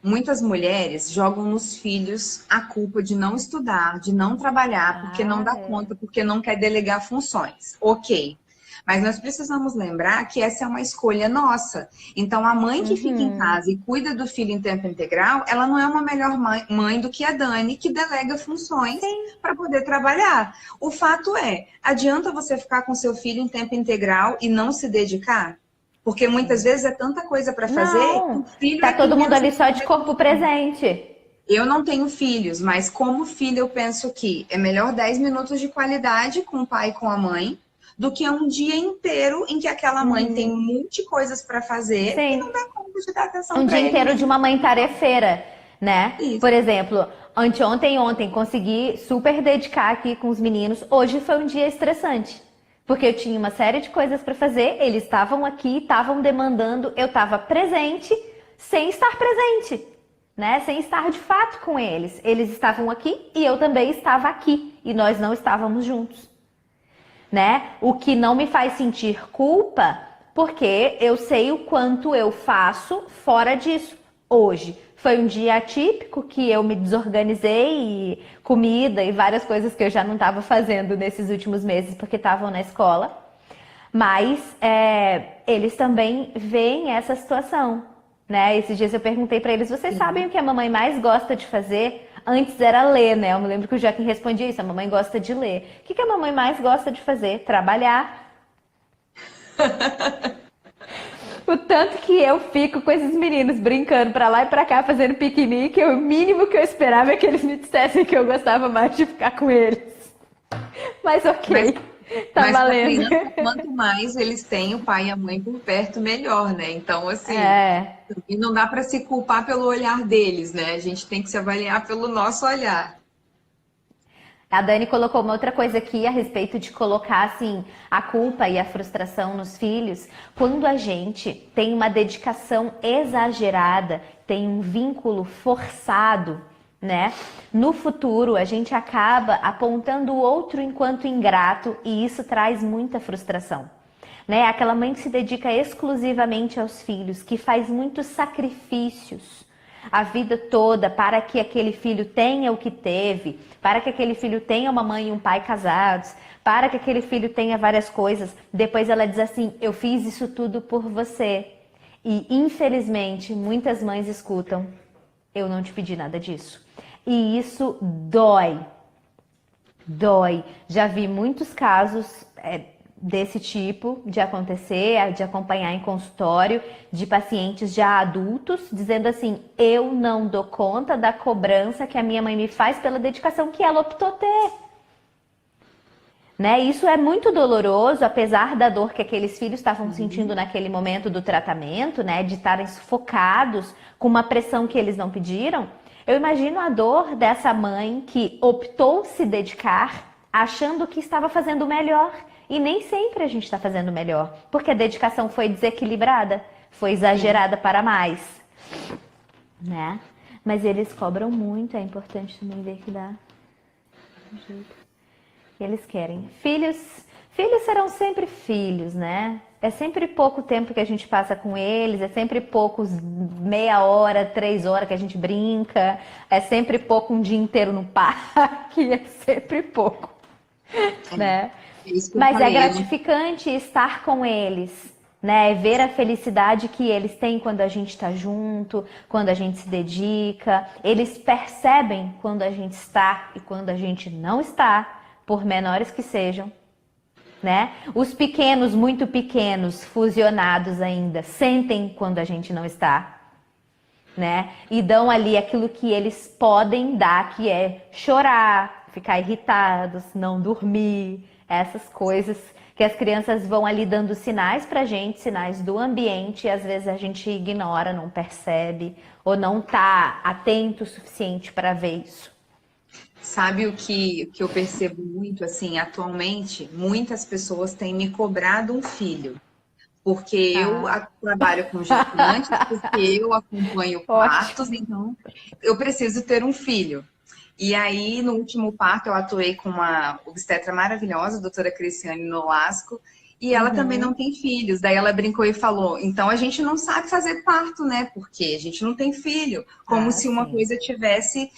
muitas mulheres jogam nos filhos a culpa de não estudar, de não trabalhar, porque não dá conta, porque não quer delegar funções. Ok. Mas nós precisamos lembrar que essa é uma escolha nossa. Então, a mãe que fica em casa e cuida do filho em tempo integral, ela não é uma melhor mãe do que a Dani, que delega funções para poder trabalhar. O fato é, adianta você ficar com seu filho em tempo integral e não se dedicar? Porque muitas vezes é tanta coisa para fazer que o filho... Tá todo mundo ali só de corpo presente. Eu não tenho filhos, mas como filha eu penso que é melhor 10 minutos de qualidade com o pai e com a mãe, do que um dia inteiro em que aquela mãe tem muitas coisas para fazer e não dá conta de dar atenção um pra dia ele. inteiro de uma mãe tarefeira, né? Isso. Por exemplo, ontem consegui super dedicar aqui com os meninos. Hoje foi um dia estressante, porque eu tinha uma série de coisas para fazer, eles estavam aqui, estavam demandando, eu estava presente sem estar presente, né? Sem estar de fato com eles. Eles estavam aqui e eu também estava aqui e nós não estávamos juntos. Né? O que não me faz sentir culpa, porque eu sei o quanto eu faço fora disso. Hoje foi um dia atípico que eu me desorganizei, e comida e várias coisas que eu já não estava fazendo nesses últimos meses porque estavam na escola. Mas eles também veem essa situação, né? Esses dias eu perguntei para eles, vocês sabem o que a mamãe mais gosta de fazer? Antes era ler, né? Eu me lembro que o Joaquim respondia isso, a mamãe gosta de ler. O que a mamãe mais gosta de fazer? Trabalhar. O tanto que eu fico com esses meninos brincando pra lá e pra cá, fazendo piquenique, o mínimo que eu esperava é que eles me dissessem que eu gostava mais de ficar com eles. Mas ok, tá valendo. Criança, quanto mais eles têm o pai e a mãe por perto, melhor, né? Então, assim, e não dá pra se culpar pelo olhar deles, né? A gente tem que se avaliar pelo nosso olhar. A Dani colocou uma outra coisa aqui a respeito de colocar assim a culpa e a frustração nos filhos. Quando a gente tem uma dedicação exagerada, tem um vínculo forçado, né? No futuro a gente acaba apontando o outro enquanto ingrato e isso traz muita frustração. Né? Aquela mãe que se dedica exclusivamente aos filhos, que faz muitos sacrifícios a vida toda para que aquele filho tenha o que teve, para que aquele filho tenha uma mãe e um pai casados, para que aquele filho tenha várias coisas. Depois ela diz assim, eu fiz isso tudo por você. E infelizmente muitas mães escutam, eu não te pedi nada disso. E isso dói. Dói. Já vi muitos casos desse tipo de acontecer, de acompanhar em consultório, de pacientes já adultos, dizendo assim, eu não dou conta da cobrança que a minha mãe me faz pela dedicação que ela optou ter. né? Isso é muito doloroso, apesar da dor que aqueles filhos estavam sentindo naquele momento do tratamento, né? De estarem sufocados com uma pressão que eles não pediram. Eu imagino a dor dessa mãe que optou se dedicar achando que estava fazendo melhor. E nem sempre a gente está fazendo melhor, porque a dedicação foi desequilibrada, foi exagerada para mais, né? Mas eles cobram muito, é importante também ver que dá um jeito que eles querem. Filhos serão sempre filhos, né? É sempre pouco tempo que a gente passa com eles, é sempre poucos meia hora, 3 horas que a gente brinca, é sempre pouco um dia inteiro no parque, é sempre pouco, né? Mas é gratificante estar com eles, né? Ver a felicidade que eles têm quando a gente está junto, quando a gente se dedica. Eles percebem quando a gente está e quando a gente não está, por menores que sejam, né? Os pequenos, muito pequenos, fusionados ainda, sentem quando a gente não está, né? E dão ali aquilo que eles podem dar, que é chorar, ficar irritados, não dormir, essas coisas que as crianças vão ali dando sinais pra gente, sinais do ambiente, e às vezes a gente ignora, não percebe, ou não tá atento o suficiente para ver isso. Sabe o que eu percebo muito, assim, atualmente? Muitas pessoas têm me cobrado um filho. Porque eu trabalho com gestantes, porque eu acompanho partos, então eu preciso ter um filho. E aí, no último parto, eu atuei com uma obstetra maravilhosa, a doutora Cristiane Nolasco, e ela também não tem filhos. Daí ela brincou e falou, então a gente não sabe fazer parto, né? Porque a gente não tem filho. Como se uma coisa tivesse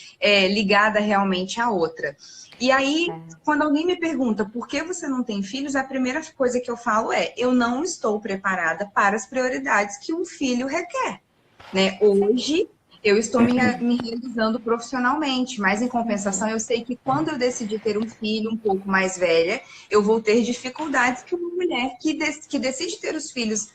ligada realmente à outra. E aí, quando alguém me pergunta por que você não tem filhos, a primeira coisa que eu falo é, eu não estou preparada para as prioridades que um filho requer. Né? Hoje, eu estou me realizando profissionalmente, mas em compensação eu sei que quando eu decidir ter um filho um pouco mais velha, eu vou ter dificuldades que uma mulher que decide ter os filhos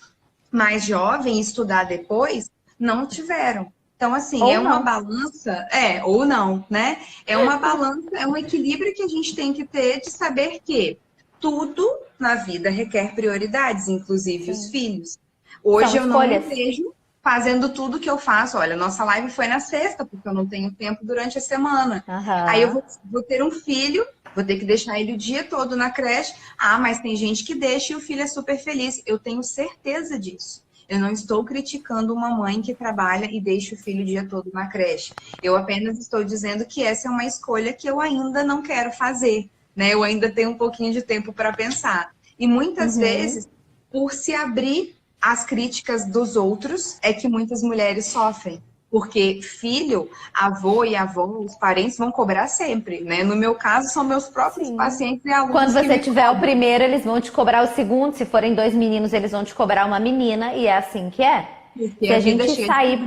mais jovem e estudar depois, não tiveram. Então, assim, ou uma balança, ou não, né? É uma balança, é um equilíbrio que a gente tem que ter de saber que tudo na vida requer prioridades, inclusive os filhos. Hoje eu não me vejo fazendo tudo que eu faço. Olha, nossa live foi na sexta, porque eu não tenho tempo durante a semana. Aí eu vou ter um filho, vou ter que deixar ele o dia todo na creche. Ah, mas tem gente que deixa e o filho é super feliz. Eu tenho certeza disso. Eu não estou criticando uma mãe que trabalha e deixa o filho o dia todo na creche. Eu apenas estou dizendo que essa é uma escolha que eu ainda não quero fazer, né? Eu ainda tenho um pouquinho de tempo para pensar. E muitas vezes, por se abrir às críticas dos outros, é que muitas mulheres sofrem. Porque filho, avô e avó, os parentes vão cobrar sempre, né? No meu caso, são meus próprios pacientes e alunos. Quando você tiver o primeiro, eles vão te cobrar o segundo. Se forem 2 meninos, eles vão te cobrar uma menina. E é assim que é. Porque se a gente sair,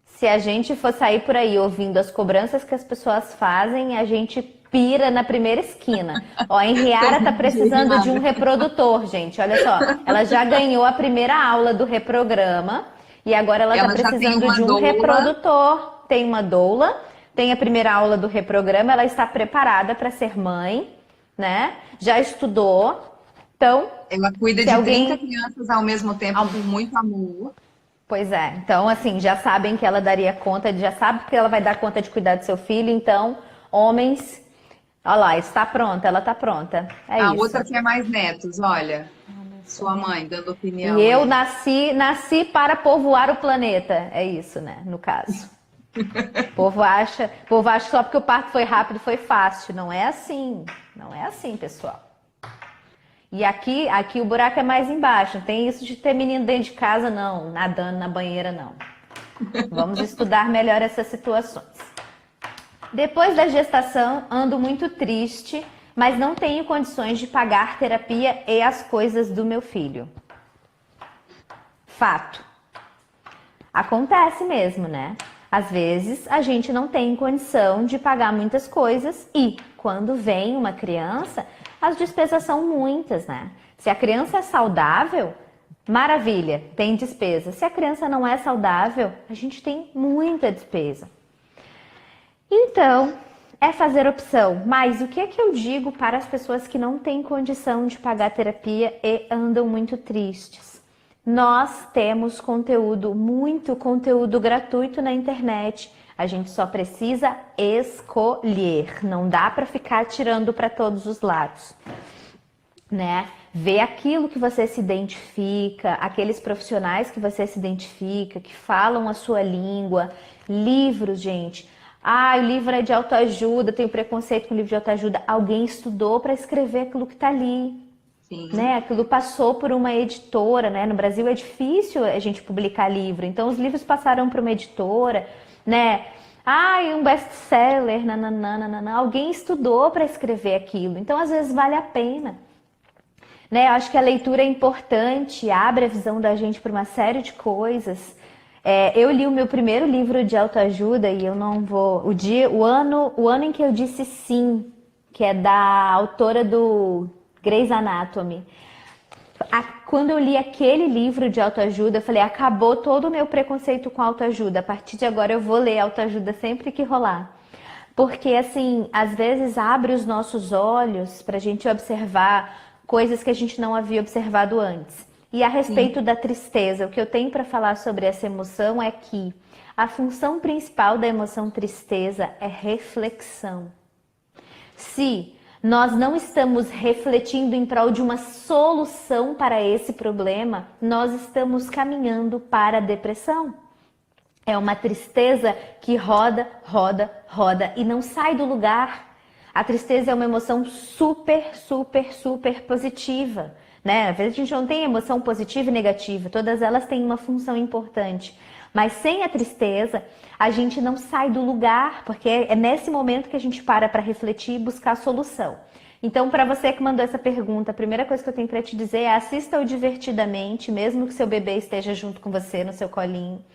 se a gente for sair por aí ouvindo as cobranças que as pessoas fazem, a gente pira na primeira esquina. Ó, a Henriara tá precisando de um reprodutor, gente. Olha só, ela já ganhou a primeira aula do reprograma. E agora ela tá precisando de um reprodutor. Tem uma doula, tem a primeira aula do reprograma, ela está preparada para ser mãe, né? Já estudou. Então, ela cuida de 30 crianças ao mesmo tempo com muito amor. Pois é. Então, assim, já sabem que ela daria conta, já sabe que ela vai dar conta de cuidar do seu filho. Então, homens, olha lá, está pronta, ela está pronta. É isso. A outra quer mais netos, olha. Sua mãe dando opinião. E eu nasci para povoar o planeta. É isso, né? No caso. O povo acha que só porque o parto foi rápido foi fácil. Não é assim. Não é assim, pessoal. E aqui o buraco é mais embaixo. Não tem isso de ter menino dentro de casa, não. Nadando na banheira, não. Vamos estudar melhor essas situações. Depois da gestação, ando muito triste, mas não tenho condições de pagar terapia e as coisas do meu filho. Fato. Acontece mesmo, né? Às vezes a gente não tem condição de pagar muitas coisas e quando vem uma criança, as despesas são muitas, né? Se a criança é saudável, maravilha, tem despesa. Se a criança não é saudável, a gente tem muita despesa. Então, é fazer opção. Mas o que é que eu digo para as pessoas que não têm condição de pagar terapia e andam muito tristes? Nós temos conteúdo, muito conteúdo gratuito na internet. A gente só precisa escolher. Não dá para ficar atirando para todos os lados, né? Ver aquilo que você se identifica, aqueles profissionais que você se identifica, que falam a sua língua. Livros, gente. Ah, o livro é de autoajuda, tenho preconceito com o livro de autoajuda. Alguém estudou para escrever aquilo que está ali. Sim. Né? Aquilo passou por uma editora, né? No Brasil é difícil a gente publicar livro, então os livros passaram por uma editora, né? Ah, um best-seller, nananana. Alguém estudou para escrever aquilo, então às vezes vale a pena. Né? Eu acho que a leitura é importante, abre a visão da gente para uma série de coisas. Eu li o meu primeiro livro de autoajuda e eu não vou... O ano em que eu disse sim, que é da autora do Grey's Anatomy. Quando eu li aquele livro de autoajuda, eu falei, acabou todo o meu preconceito com autoajuda. A partir de agora eu vou ler autoajuda sempre que rolar. Porque, assim, às vezes abre os nossos olhos para a gente observar coisas que a gente não havia observado antes. E a respeito da tristeza, o que eu tenho para falar sobre essa emoção é que a função principal da emoção tristeza é reflexão. Se nós não estamos refletindo em prol de uma solução para esse problema, nós estamos caminhando para a depressão. É uma tristeza que roda, roda, roda e não sai do lugar. A tristeza é uma emoção super, super, super positiva. Né? Às vezes a gente não tem emoção positiva e negativa, todas elas têm uma função importante. Mas sem a tristeza, a gente não sai do lugar, porque é nesse momento que a gente para refletir e buscar a solução. Então, para você que mandou essa pergunta, a primeira coisa que eu tenho para te dizer é assista-o divertidamente, mesmo que seu bebê esteja junto com você no seu colinho.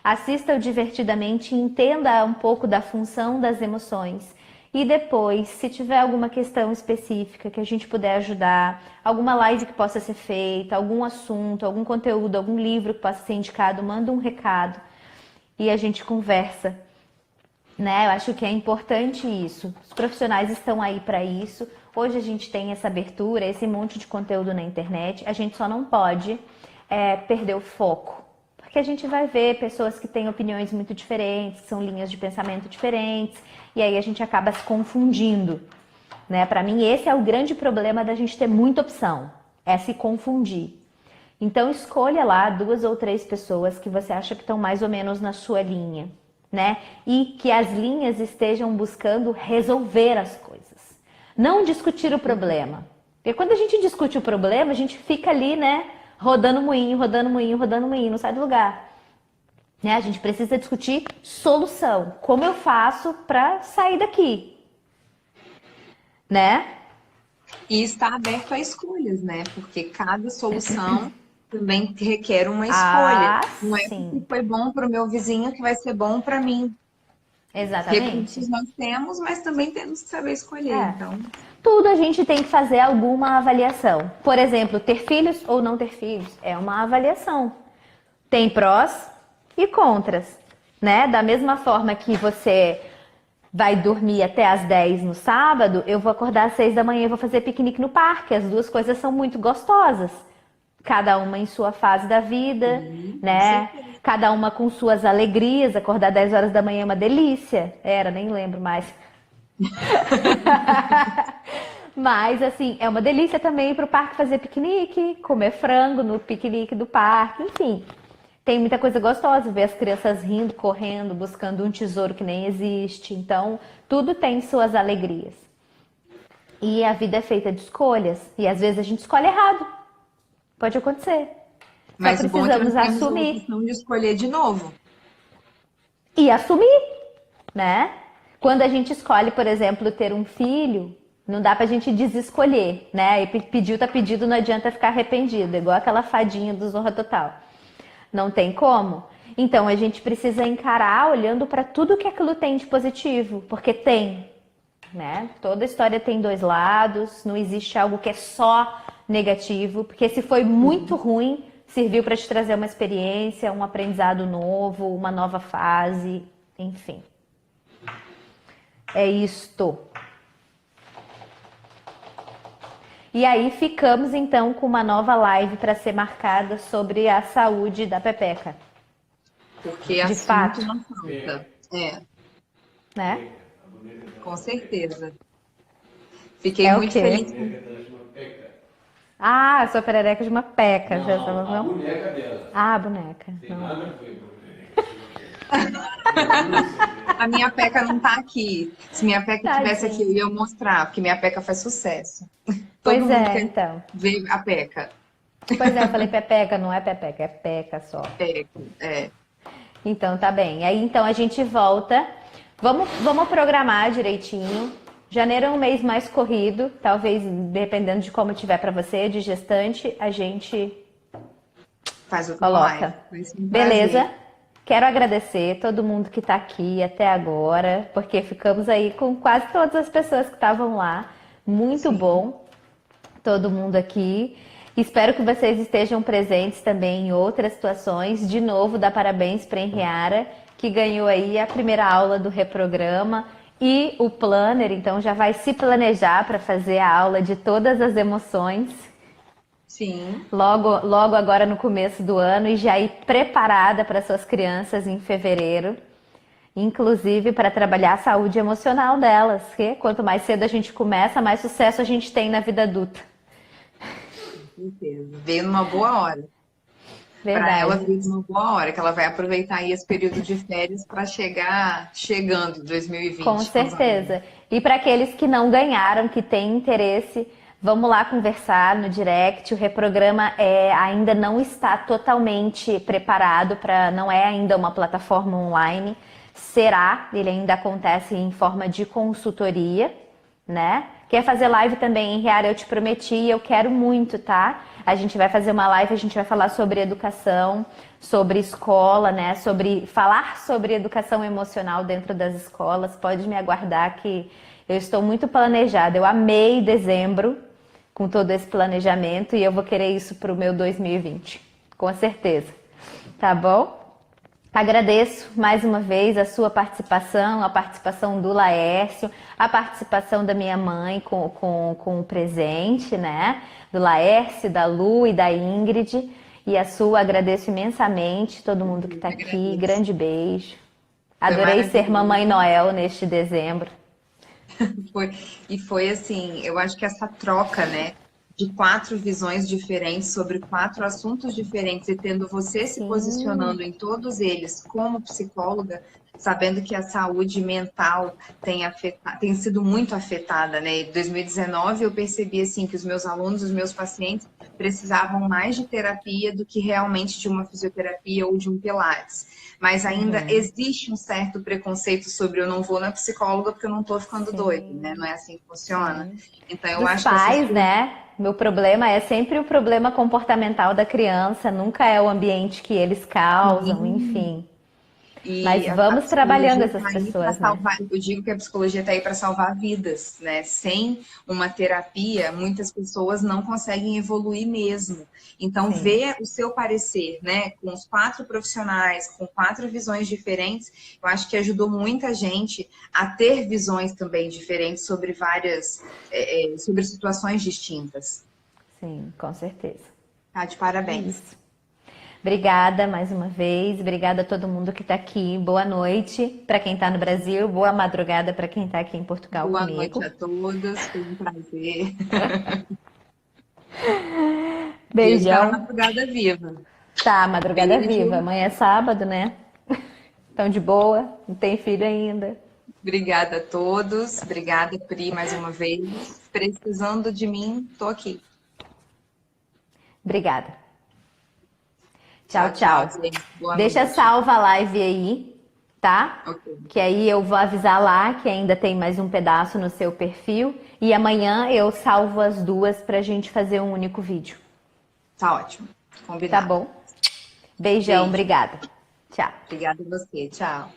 Assista-o divertidamente e entenda um pouco da função das emoções. E depois, se tiver alguma questão específica que a gente puder ajudar, alguma live que possa ser feita, algum assunto, algum conteúdo, algum livro que possa ser indicado, manda um recado e a gente conversa. Né? Eu acho que é importante isso. Os profissionais estão aí para isso. Hoje a gente tem essa abertura, esse monte de conteúdo na internet. A gente só não pode perder o foco. Porque a gente vai ver pessoas que têm opiniões muito diferentes, que são linhas de pensamento diferentes, e aí a gente acaba se confundindo. Né? Para mim, esse é o grande problema da gente ter muita opção, é se confundir. Então, escolha lá 2 ou 3 pessoas que você acha que estão mais ou menos na sua linha, né? E que as linhas estejam buscando resolver as coisas, não discutir o problema. Porque quando a gente discute o problema, a gente fica ali, né? Rodando moinho, rodando moinho, rodando moinho, não sai do lugar. Né? A gente precisa discutir solução. Como eu faço para sair daqui? Né? E estar aberto a escolhas, né? Porque cada solução também requer uma escolha. Não é porque foi bom para o meu vizinho que vai ser bom para mim. Exatamente. Recursos nós temos, mas também temos que saber escolher. Então, tudo a gente tem que fazer alguma avaliação. Por exemplo, ter filhos ou não ter filhos é uma avaliação. Tem prós e contras, né? Da mesma forma que você vai dormir até às 10 no sábado, eu vou acordar às 6 da manhã e vou fazer piquenique no parque. As duas coisas são muito gostosas. Cada uma em sua fase da vida, né? Cada uma com suas alegrias. Acordar 10 horas da manhã é uma delícia. Nem lembro mais. Mas, assim, é uma delícia também ir pro parque fazer piquenique, comer frango no piquenique do parque, enfim. Tem muita coisa gostosa, ver as crianças rindo, correndo, buscando um tesouro que nem existe. Então, tudo tem suas alegrias. E a vida é feita de escolhas. E às vezes a gente escolhe errado. Pode acontecer. Mas só precisamos assumir. A opção de escolher de novo. E assumir, né? Quando a gente escolhe, por exemplo, ter um filho, não dá pra gente desescolher, né? E pediu, tá pedido, não adianta ficar arrependido. Igual aquela fadinha do Zorra Total. Não tem como. Então, a gente precisa encarar olhando para tudo que aquilo tem de positivo. Porque tem, né? Toda história tem 2 lados. Não existe algo que é só negativo. Porque se foi muito ruim, serviu para te trazer uma experiência, um aprendizado novo, uma nova fase, enfim. É isto. E aí ficamos então com uma nova live para ser marcada sobre a saúde da Pepeca. Porque De assunto fato, não falta. É, né? com certeza. Fiquei É o muito quê? feliz com Ah, sou perereca de uma peca. Já Não, estava a não? boneca dela. Ah, a boneca. Tem Não. nada a ver com a boneca. a minha peca não tá aqui. Se minha peca estivesse aqui, eu Tadinho. ia mostrar, porque minha peca faz sucesso. Todo Pois mundo é, quer então. ver a peca. Pois é, eu falei pepeca, não é pepeca, é peca só. Peca, é. Então tá bem. Aí então a gente volta. Vamos programar direitinho. Janeiro é um mês mais corrido, talvez dependendo de como tiver pra você, de gestante, a gente Faz outra coloca. live. Vai ser um Beleza? prazer. Quero agradecer todo mundo que tá aqui até agora, porque ficamos aí com quase todas as pessoas que estavam lá. Muito Sim. bom todo mundo aqui. Espero que vocês estejam presentes também em outras situações. De novo, dá parabéns para a Henriara, que ganhou aí a primeira aula do Reprograma e o planner, então já vai se planejar para fazer a aula de todas as emoções. Sim. Logo agora no começo do ano e já ir preparada para suas crianças em fevereiro, inclusive para trabalhar a saúde emocional delas, que quanto mais cedo a gente começa, mais sucesso a gente tem na vida adulta. Com certeza. Veio numa boa hora. Para ela Verdade. veio numa boa hora, que ela vai aproveitar aí esse período de férias para chegando em 2020. Com certeza. E para aqueles que não ganharam, que têm interesse, vamos lá conversar no direct. O Reprograma ainda não está totalmente preparado para, não é ainda uma plataforma online. Será, ele ainda acontece em forma de consultoria, né? Quer fazer live também em Riara? Eu te prometi, eu quero muito, tá? A gente vai fazer uma live, a gente vai falar sobre educação, sobre escola, né? Falar sobre educação emocional dentro das escolas. Pode me aguardar que eu estou muito planejada. Eu amei dezembro com todo esse planejamento e eu vou querer isso para o meu 2020, com certeza. Tá bom? Agradeço mais uma vez a sua participação, a participação do Laércio, a participação da minha mãe com o presente, né? Do Laércio, da Lu e da Ingrid. E a sua, agradeço imensamente, todo mundo que está aqui. Agradeço. Grande beijo. Foi Adorei ser maravilhoso. Mamãe Noel neste dezembro. Foi assim, eu acho que essa troca, né, de 4 visões diferentes sobre 4 assuntos diferentes e tendo você se Sim. posicionando em todos eles como psicóloga, sabendo que a saúde mental tem sido muito afetada, né? Em 2019 eu percebi assim que os meus alunos, os meus pacientes precisavam mais de terapia do que realmente de uma fisioterapia ou de um pilates. Mas ainda existe um certo preconceito sobre eu não vou na psicóloga porque eu não tô ficando doida, né? Não é assim que funciona. Então eu Dos acho que pais, né? Meu problema é sempre o problema comportamental da criança, nunca é o ambiente que eles causam, enfim. E Mas a vamos trabalhando psicologia essas tá aí pra pessoas, né? salvar, eu digo que a psicologia está aí para salvar vidas, né? Sem uma terapia, muitas pessoas não conseguem evoluir mesmo. Então, Sim. ver o seu parecer, né? Com os 4 profissionais, com 4 visões diferentes, eu acho que ajudou muita gente a ter visões também diferentes sobre sobre situações distintas. Sim, com certeza. Tá de parabéns. Isso. Obrigada mais uma vez, obrigada a todo mundo que está aqui. Boa noite para quem está no Brasil, boa madrugada para quem está aqui em Portugal Boa comigo. noite a todos, foi um prazer. E hoje tá na Beijão. madrugada viva. Tá, madrugada Beijo. viva. Amanhã é sábado, né? Então de boa, não tem filho ainda. Obrigada a todos. Obrigada, Pri, mais uma vez. Precisando de mim, tô aqui. Obrigada. Tchau, tchau. gente. Boa Deixa noite. salva a live aí, tá? Ok. Que aí eu vou avisar lá que ainda tem mais um pedaço no seu perfil. E amanhã eu salvo as duas pra gente fazer um único vídeo. Tá ótimo. Tá Combinado. bom? Beijão, Beijo. obrigada. Tchau. Obrigada a você. Tchau.